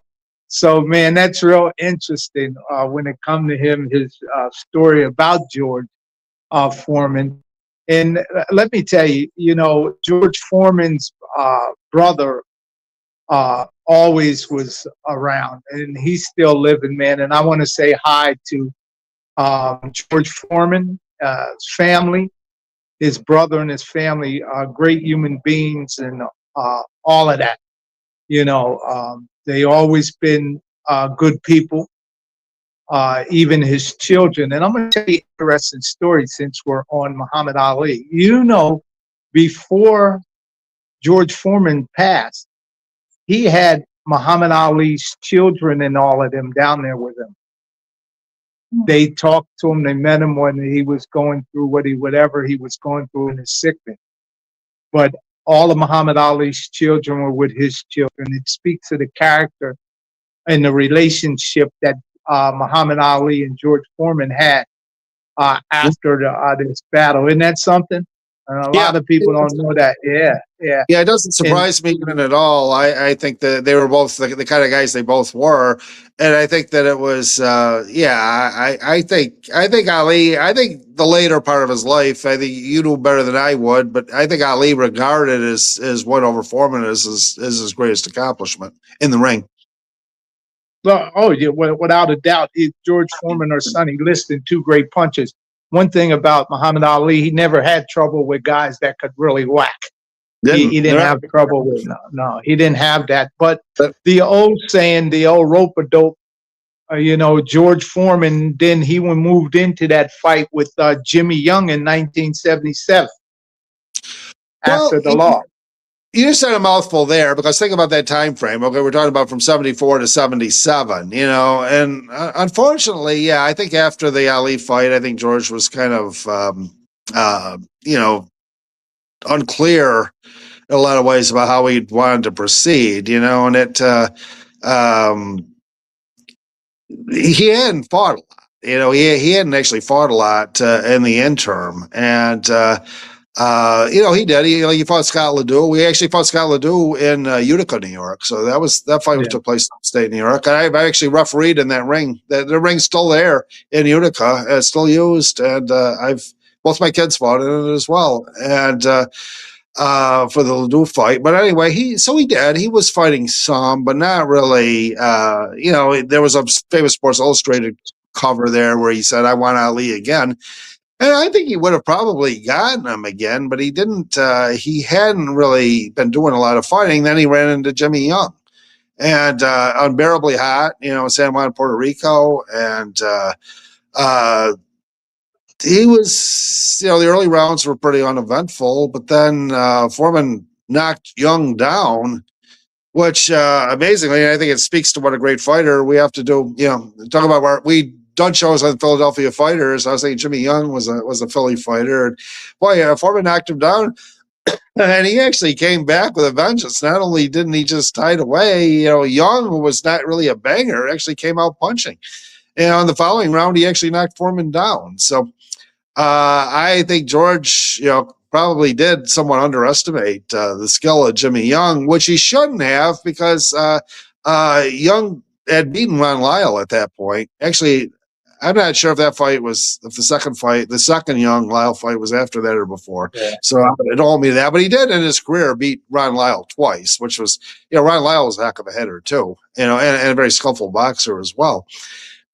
So, man, that's real interesting when it comes to him, his story about George Foreman. And let me tell you, George Foreman's brother always was around, and he's still living, man. And I want to say hi to George Foreman, family, his brother and his family, great human beings, and all of that. They always been good people, even his children. And I'm going to tell you an interesting story since we're on Muhammad Ali. Before George Foreman passed, he had Muhammad Ali's children and all of them down there with him. They talked to him. They met him when he was going through whatever he was going through in his sickness. But all of Muhammad Ali's children were with his children. It speaks to the character and the relationship that Muhammad Ali and George Foreman had after this battle. Isn't that something? A lot of people don't know that. Yeah. Yeah. Yeah, it doesn't surprise me even at all. I think that they were both the kind of guys they both were, and I think that it was I think Ali. I think the later part of his life. I think you know better than I would, but I think Ali regarded as win over Foreman as his greatest accomplishment in the ring. Well, oh yeah, without a doubt, George Foreman or Sonny Liston, two great punches. One thing about Muhammad Ali, he never had trouble with guys that could really whack. He didn't have trouble with no, he didn't have that. But the old saying, the old rope-a-dope, George Foreman, then he moved into that fight with Jimmy Young in 1977 after the law. You just said a mouthful there, because think about that time frame. Okay, we're talking about from 74 to 77, and unfortunately, I think after the Ali fight, I think George was kind of, unclear in a lot of ways about how he wanted to proceed, and he hadn't fought a lot. He hadn't actually fought a lot in the interim, and he did. He fought Scott Ledoux. We actually fought Scott Ledoux in Utica, New York. So that fight took place in upstate New York. And I actually refereed in that ring. The ring's still there in Utica. It's still used, and both my kids fought in it as well. And for the Ledoux fight. But anyway, he did. He was fighting some, but not really. There was a famous Sports Illustrated cover there where he said, "I want Ali again." And I think he would have probably gotten him again, but he didn't. He hadn't really been doing a lot of fighting. Then he ran into Jimmy Young, and Unbearably Hot, San Juan, Puerto Rico, and he was, the early rounds were pretty uneventful, but then Foreman knocked Young down, which amazingly, I think it speaks to what a great fighter we have to do. Talk about where we done shows on Philadelphia fighters. I was thinking Jimmy Young was a Philly fighter, and boy, Foreman knocked him down, and he actually came back with a vengeance. Not only didn't he just tie it away, Young, who was not really a banger, actually came out punching. And on the following round, he actually knocked Foreman down. So I think George, probably did somewhat underestimate the skill of Jimmy Young, which he shouldn't have, because Young had beaten Ron Lyle at that point. Actually, I'm not sure if the second Young Lyle fight was after that or before. Yeah. So it told me that, but he did in his career beat Ron Lyle twice, which was, Ron Lyle was a heck of a hitter too, and a very skillful boxer as well.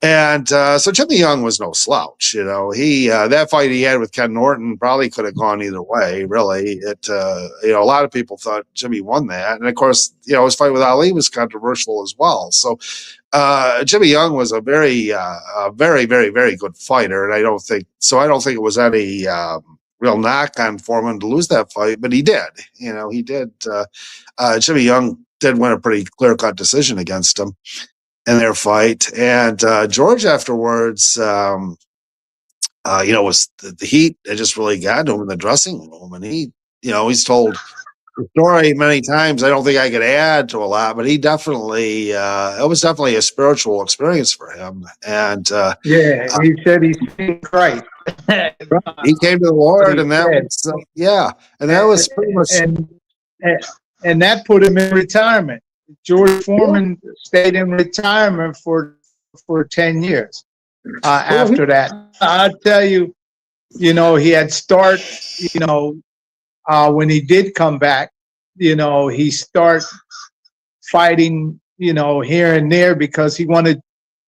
And so Jimmy Young was no slouch. He that fight he had with Ken Norton probably could have gone either way. Really, a lot of people thought Jimmy won that, and of course, his fight with Ali was controversial as well. So Jimmy Young was a very, very, very good fighter, and I don't think it was any real knock on Foreman to lose that fight, but he did. He did. Jimmy Young did win a pretty clear-cut decision against him in their fight, and George afterwards, was the heat that just really got to him in the dressing room, and he, he's told the story many times. I don't think I could add to a lot, but he definitely, it was definitely a spiritual experience for him, and he said he seen Christ. He came to the Lord, and that was pretty much, and that put him in retirement. George Foreman stayed in retirement for 10 years after that. I'll tell you, he had when he did come back, he started fighting, here and there, because he wanted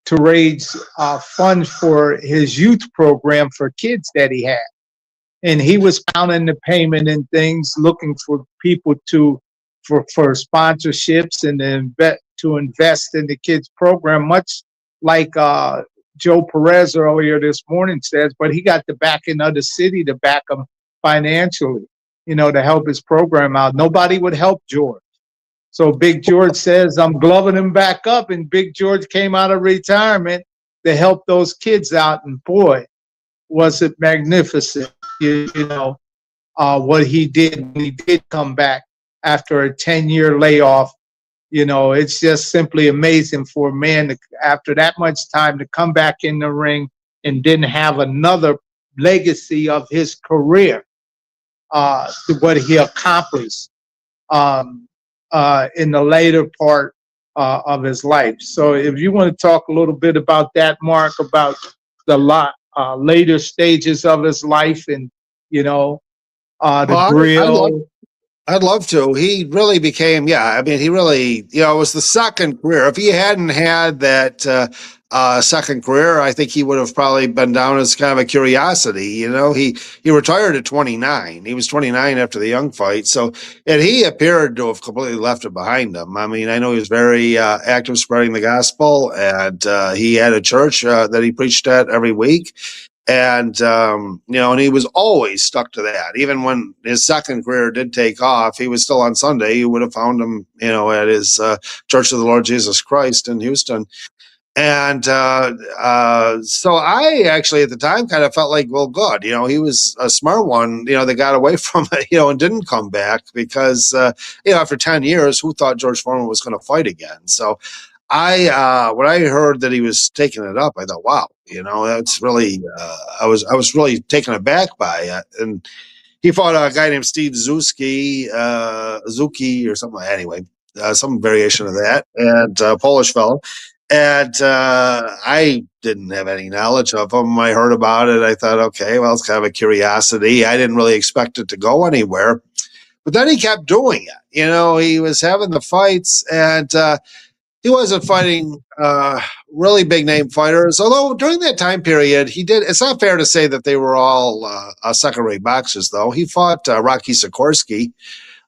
to raise funds for his youth program for kids that he had. And he was counting the payment and things, looking for people for sponsorships and to invest in the kids program, much like Joe Perez earlier this morning says, but he got the backing of the city to back him financially, to help his program out. Nobody would help George. So Big George says, I'm gloving him back up, and Big George came out of retirement to help those kids out, and boy, was it magnificent, what he did when he did come back after a 10-year layoff. It's just simply amazing for a man to, after that much time, to come back in the ring and didn't have another legacy of his career, what he accomplished. in the later part of his life. So if you want to talk a little bit about that, Mark, about the later stages of his life and, the Well, grill. I'd love to. He really became, yeah. I mean, he really, it was the second career. If he hadn't had that second career, I think he would have probably been down as kind of a curiosity. He retired at 29. He was 29 after the Young fight. So, and he appeared to have completely left it behind him. I mean, I know he was very active spreading the gospel, and he had a church that he preached at every week. And, and he was always stuck to that. Even when his second career did take off, he was still on Sunday. You would have found him, at his Church of the Lord Jesus Christ in Houston. And so I actually at the time kind of felt like, well, good. He was a smart one, that got away from it, and didn't come back because, after 10 years, who thought George Foreman was going to fight again? So when I heard that he was taking it up, I thought, wow, that's really, I was really taken aback by it. And he fought a guy named Steve Zuki or something. Anyway, some variation of that, and Polish fellow. And I didn't have any knowledge of him. I heard about it. I thought, okay, well, it's kind of a curiosity. I didn't really expect it to go anywhere. But then he kept doing it. He was having the fights, and he wasn't fighting really big name fighters, although during that time period, he did. It's not fair to say that they were all second-rate boxers, though. He fought Rocky Sikorsky,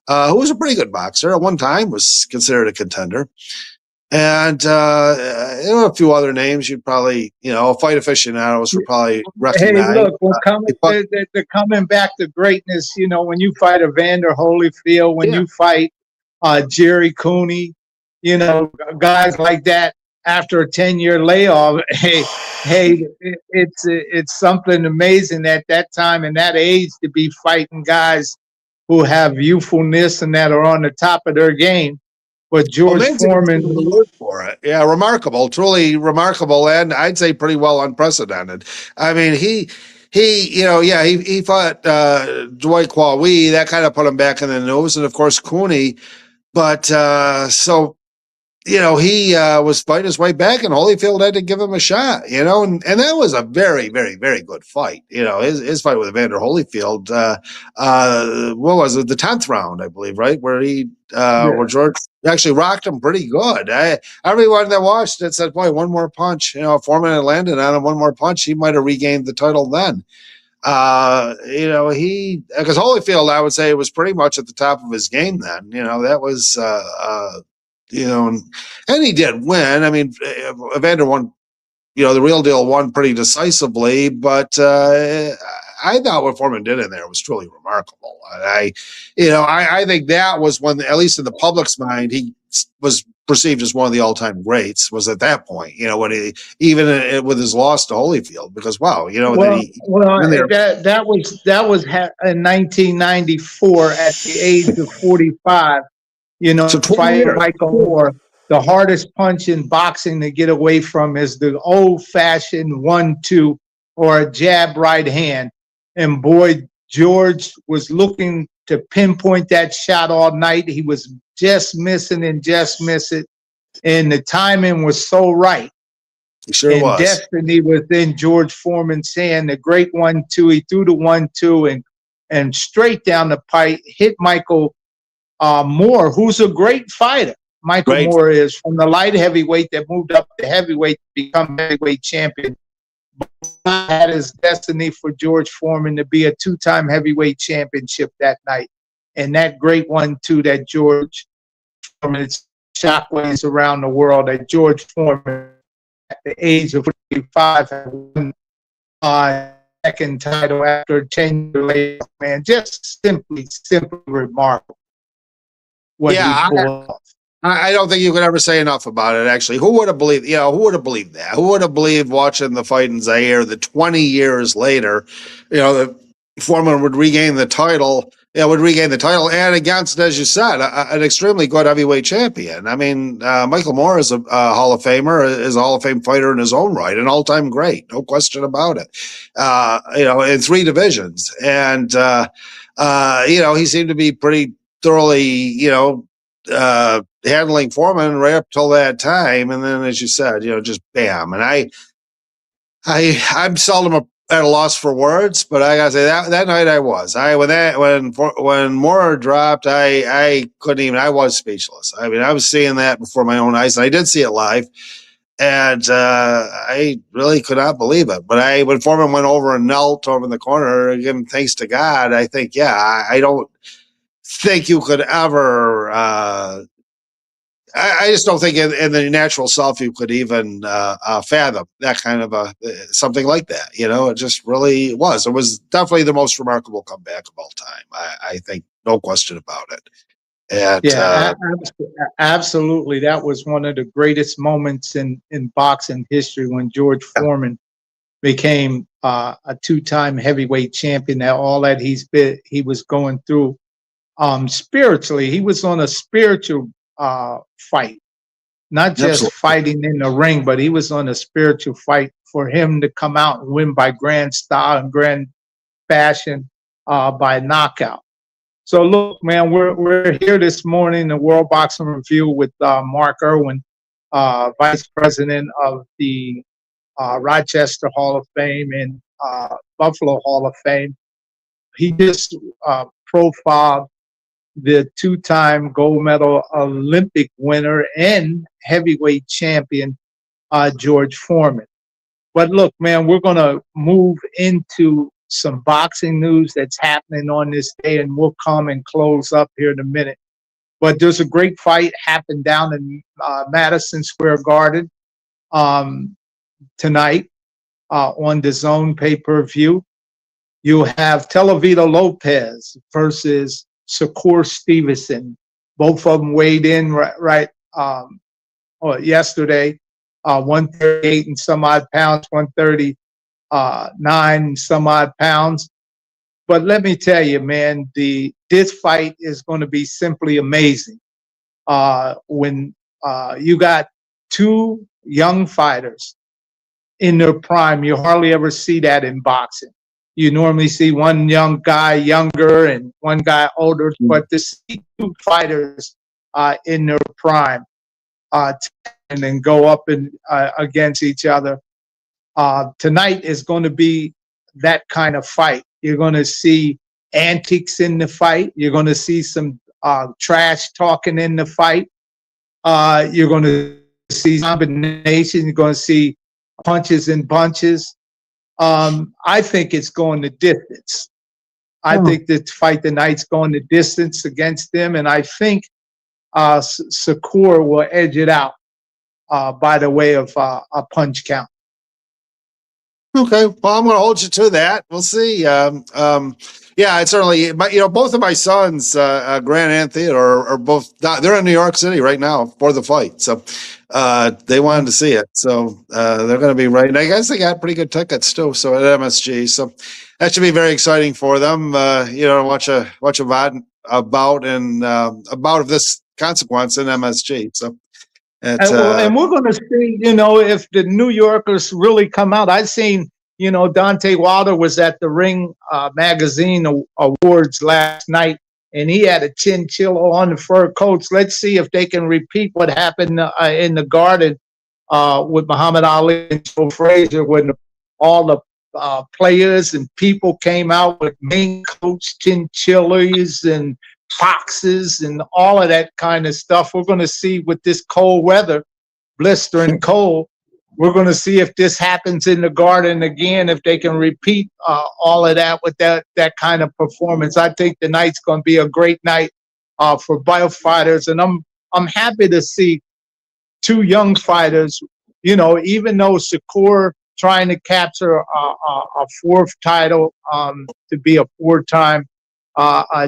who was a pretty good boxer. At one time was considered a contender. And a few other names you'd probably, fight aficionados would probably recognize. Hey, look, they're coming back to greatness. When you fight Evander Holyfield, when you fight Jerry Cooney, guys like that after a 10-year layoff. Hey, it's something amazing at that time and that age to be fighting guys who have youthfulness and that are on the top of their game. But George Foreman, for it, yeah, remarkable, truly remarkable, and I'd say pretty well unprecedented. I mean, he fought Dwight Kwawi. That kind of put him back in the news, and of course Cooney. But he was fighting his way back, and Holyfield had to give him a shot, and that was a very, very, very good fight. His fight with Evander Holyfield, what was it, the 10th round, I believe, right? Where where George actually rocked him pretty good. Everyone that watched it said, boy, one more punch, if Foreman had landed on him, one more punch, he might have regained the title then. Because Holyfield, I would say, was pretty much at the top of his game then. That was, and he did win. I mean, Evander won, the real deal won pretty decisively, but I thought what Foreman did in there was truly remarkable. I think that was when, at least in the public's mind, he was perceived as one of the all-time greats. Was at that point, when he even with his loss to Holyfield, because wow, that was in 1994 at the age of 45. So fighting Michael Moore. The hardest punch in boxing to get away from is the old-fashioned 1-2 or a jab right hand. And boy, George was looking to pinpoint that shot all night. He was just missing and just missing. And the timing was so right. He sure was. Destiny was in George Foreman's hand. The great 1-2. He threw the 1-2 and straight down the pipe, hit Michael Moore, who's a great fighter. Moore is from the light heavyweight that moved up to heavyweight to become heavyweight champion. Had his destiny for George Foreman to be a two-time heavyweight championship that night. And that great 1-2 that George Foreman, it's shockwaves around the world that George Foreman at the age of 45 had won second title after 10 years later. Man, just simply remarkable. I don't think you could ever say enough about it, actually. Who would have believed, who would have believed that? Who would have believed watching the fight in Zaire that 20 years later, that Foreman would regain the title, and against, as you said, an extremely good heavyweight champion. I mean, Michael Moore is a Hall of Famer, is a Hall of Fame fighter in his own right, an all-time great, no question about it, in 3 divisions. And, he seemed to be pretty thoroughly, handling Foreman right up till that time, and then, as you said, just bam. And I'm seldom at a loss for words, but I gotta say that night I was. When Moore dropped, I couldn't even. I was speechless. I mean, I was seeing that before my own eyes, and I did see it live, and I really could not believe it. But when Foreman went over and knelt over in the corner, again, thanks to God, I think, I don't think you could ever. I just don't think in the natural self you could even fathom that kind of something like that. It just really was. It was definitely the most remarkable comeback of all time. I think, no question about it. And Yeah, absolutely. That was one of the greatest moments in boxing history when George Foreman became a two-time heavyweight champion. That all that he was going through spiritually, he was on a spiritual fight, not just Absolutely. fighting in the ring, but he was on a spiritual fight for him to come out and win by grand style and grand fashion by knockout. So look, man, we're here this morning, the World Boxing Review, with Mark Irwin, Vice President of the Rochester Hall of Fame and Buffalo Hall of Fame. He just profiled the two-time gold medal Olympic winner and heavyweight champion, George Foreman. But look, man, we're going to move into some boxing news that's happening on this day, and we'll come and close up here in a minute. But there's a great fight happened down in Madison Square Garden tonight on the Zone pay-per-view. You have Teofimo Lopez versus Shakur Stevenson. Both of them weighed in yesterday, 138 and some odd pounds, 139 and some odd pounds. But let me tell you, man, this fight is going to be simply amazing. When you got two young fighters in their prime, you hardly ever see that in boxing. You normally see one young guy younger and one guy older, but to see two fighters in their prime and then go up and against each other tonight is going to be that kind of fight. You're going to see antics in the fight. You're going to see some trash talking in the fight. You're going to see combinations. You're going to see punches and bunches. I think it's going the distance. I think the fight tonight's going the distance against them, and I think Shakur will edge it out by the way of a punch count. Okay, well, I'm going to hold you to that. We'll see. It's certainly. Both of my sons, Grant and Theodore, are both. They're in New York City right now for the fight, so they wanted to see it. So they're going to be right. And I guess they got pretty good tickets too. So at MSG, so that should be very exciting for them. Watch a about of this consequence in MSG. So. And we're going to see, if the New Yorkers really come out. I've seen, Dante Wilder was at the Ring magazine awards last night, and he had a chinchilla on the fur coats. Let's see if they can repeat what happened in the Garden with Muhammad Ali and Joe Frazier, when all the players and people came out with mane coats, chinchillas, and foxes and all of that kind of stuff. We're going to see with this cold weather, blistering cold, we're going to see if this happens in the Garden again, if they can repeat all of that with that kind of performance. I think the night's going to be a great night for both fighters, and I'm happy to see two young fighters. Even though Shakur trying to capture a fourth title to be a four-time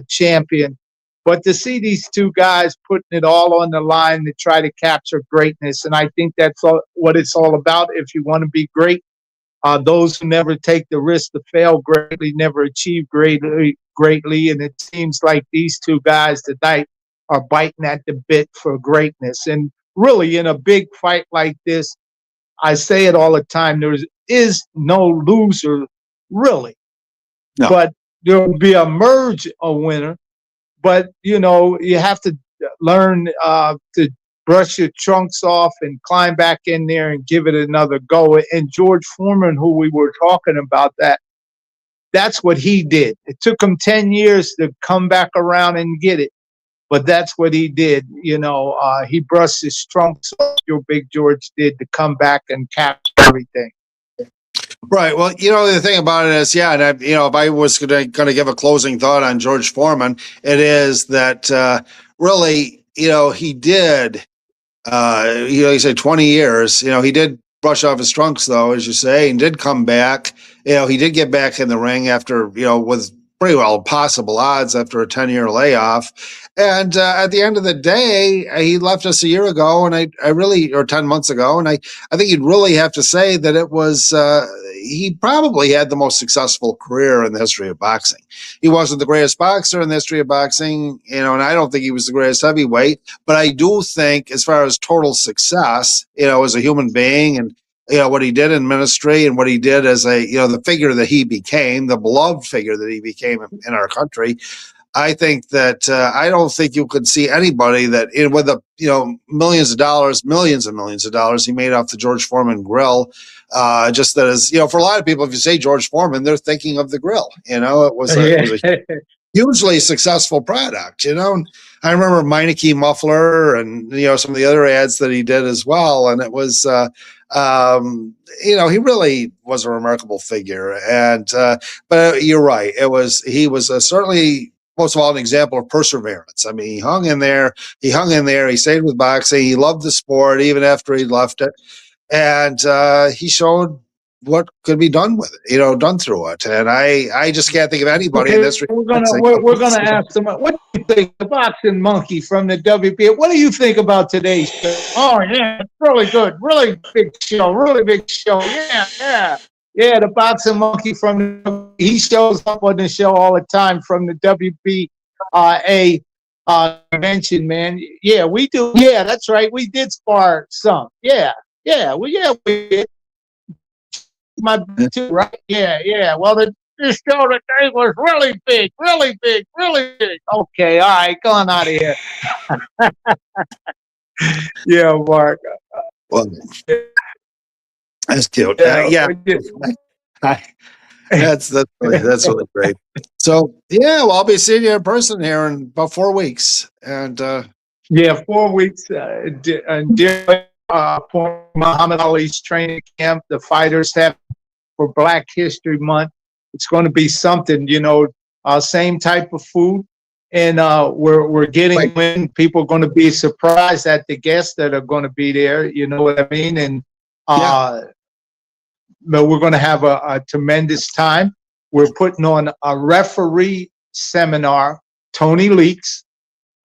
champion. But to see these two guys putting it all on the line to try to capture greatness, and I think that's what it's all about. If you want to be great, those who never take the risk to fail greatly never achieve greatly. And it seems like these two guys tonight are biting at the bit for greatness. And really, in a big fight like this, I say it all the time, there is no loser, really. No. But there will be a winner. but you know, you have to learn to brush your trunks off and climb back in there and give it another go. And George Foreman, who we were talking about, that's what he did. It took him 10 years to come back around and get it, but that's what he did. You know, he brushed his trunks off, your Big George did, to come back and capture everything. Right. Well, you know, the thing about it is, yeah, and you know, if I was going to give a closing thought on George Foreman, it is that really, you know, he did, you know, you say 20 years, you know, he did brush off his trunks, though, as you say, and did come back. You know, he did get back in the ring after, you know, with pretty well possible odds after a 10-year layoff. And at the end of the day, he left us a year ago, and I really, or 10 months ago, and I think you'd really have to say that it was, he probably had the most successful career in the history of boxing. He wasn't the greatest boxer in the history of boxing, you know, and I don't think he was the greatest heavyweight, but I do think as far as total success, you know, as a human being, and you know, what he did in ministry and what he did as a, you know, the figure that he became, the beloved figure that he became in our country. I think that I don't think you could see anybody that, with the, you know, millions and millions of dollars he made off the George Foreman grill. Just that as, you know, for a lot of people, if you say George Foreman, they're thinking of the grill. You know, it was a hugely successful product, you know. I remember Meineke muffler and, you know, some of the other ads that he did as well. And it was, you know, he really was a remarkable figure. And, but you're right. He was certainly, most of all, an example of perseverance. I mean, he hung in there, he stayed with boxing. He loved the sport even after he left it. And, he showed what could be done with it, you know, done through it. And I just can't think of anybody in this. We're gonna ask them, what do you think, the boxing monkey from the WBO? What do you think about today's show? Oh yeah, it's really good, really big show. Yeah. The boxing monkey he shows up on the show all the time from the WBA convention, man. Yeah, we do. Yeah, that's right. We did spar some. Yeah, we did. My too, right? Yeah. Well, this show today was really big. Okay, all right, go on out of here. Yeah, Mark. Well, that's cute. Yeah. That's really great. So yeah, well, I'll be seeing you in person here in about 4 weeks, and 4 weeks. For Muhammad Ali's training camp, the fighters have for Black History Month. It's going to be something, you know, same type of food. And we're getting in. People are going to be surprised at the guests that are going to be there. You know what I mean? And but we're going to have a tremendous time. We're putting on a referee seminar. Tony Leaks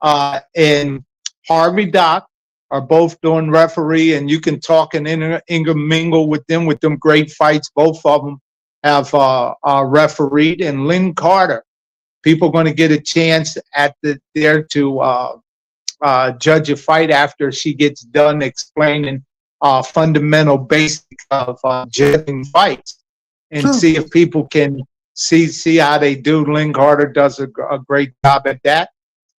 and Harvey Dock are both doing referee, and you can talk and intermingle with them great fights. Both of them have refereed. And Lynn Carter, people are going to get a chance there to judge a fight after she gets done explaining fundamental basics of judging fights, and see if people can see how they do. Lynn Carter does a great job at that.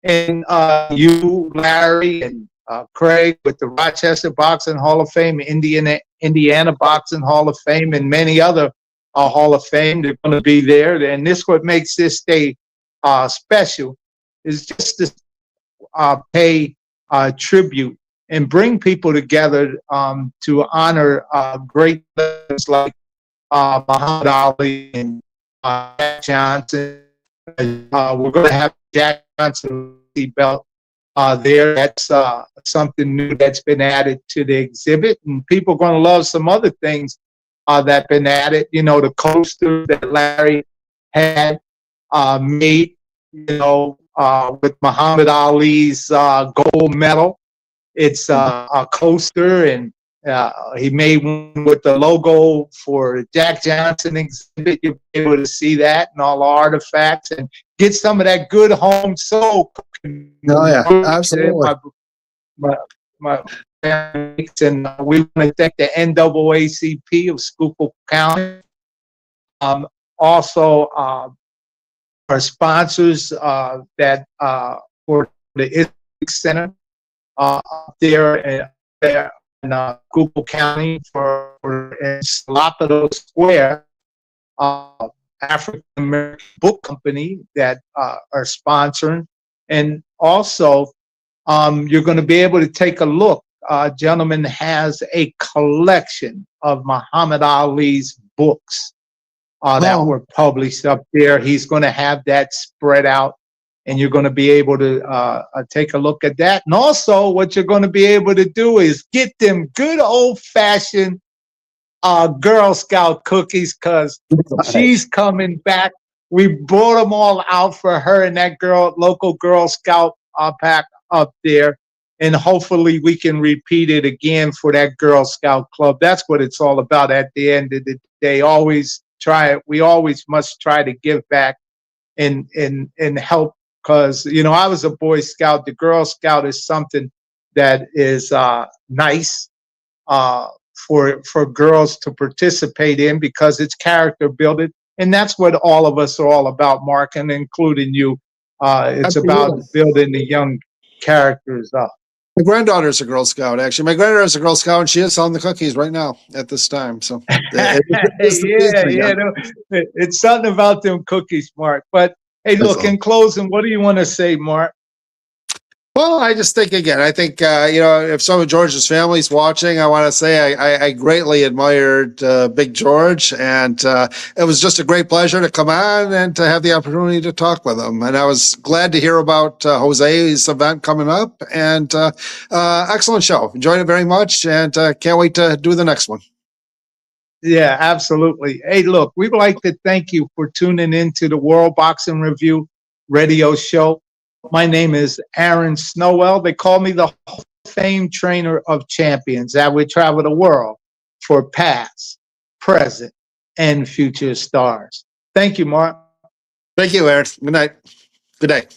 And you, Larry, and Craig with the Rochester Boxing Hall of Fame, Indiana Boxing Hall of Fame, and many other Hall of Fame. They're going to be there. And this what makes this day special, is just to pay tribute and bring people together to honor great legends like Muhammad Ali and Jack Johnson. We're going to have Jack Johnson belt there. That's something new that's been added to the exhibit, and people are going to love some other things that been added. You know, the coaster that Larry had made, you know, with Muhammad Ali's gold medal. It's a coaster, and he made one with the logo for Jack Johnson exhibit. You'll be able to see that and all the artifacts and get some of that good home soul cooking. Oh yeah, absolutely. My parents, and we want to thank the NAACP of Schuylkill County. Also, our our sponsors that for the Islamic Center up there in Google County for in Salapado Square, African American Book Company that are sponsoring, and also you're going to be able to take a look. Gentleman has a collection of Muhammad Ali's books that were published up there. He's going to have that spread out, and you're going to be able to take a look at that. And also, what you're going to be able to do is get them good old-fashioned Girl Scout cookies, because she's coming back. We brought them all out for her and that local Girl Scout pack up there. And hopefully we can repeat it again for that Girl Scout club. That's what it's all about at the end of the day. We always must try to give back and help, because, I was a Boy Scout. The Girl Scout is something that is nice for girls to participate in, because it's character building. And that's what all of us are all about, Mark, and including you. It's about building the young characters up. My granddaughter's a Girl Scout, actually. My granddaughter's a Girl Scout, and she is selling the cookies right now at this time. So, it's something about them cookies, Mark. But hey, look, in closing, what do you want to say, Mark? Well, I just think, again, if some of George's family's watching, I want to say I greatly admired Big George, and it was just a great pleasure to come on and to have the opportunity to talk with him. And I was glad to hear about Jose's event coming up, and excellent show. Enjoyed it very much, and can't wait to do the next one. Yeah, absolutely. Hey, look, we'd like to thank you for tuning in to the World Boxing Review radio show. My name is Aaron Snowell. They call me the Hall of Fame Trainer of Champions. That we travel the world for past, present, and future stars. Thank you, Mark. Thank you, Aaron. Good night. Good day.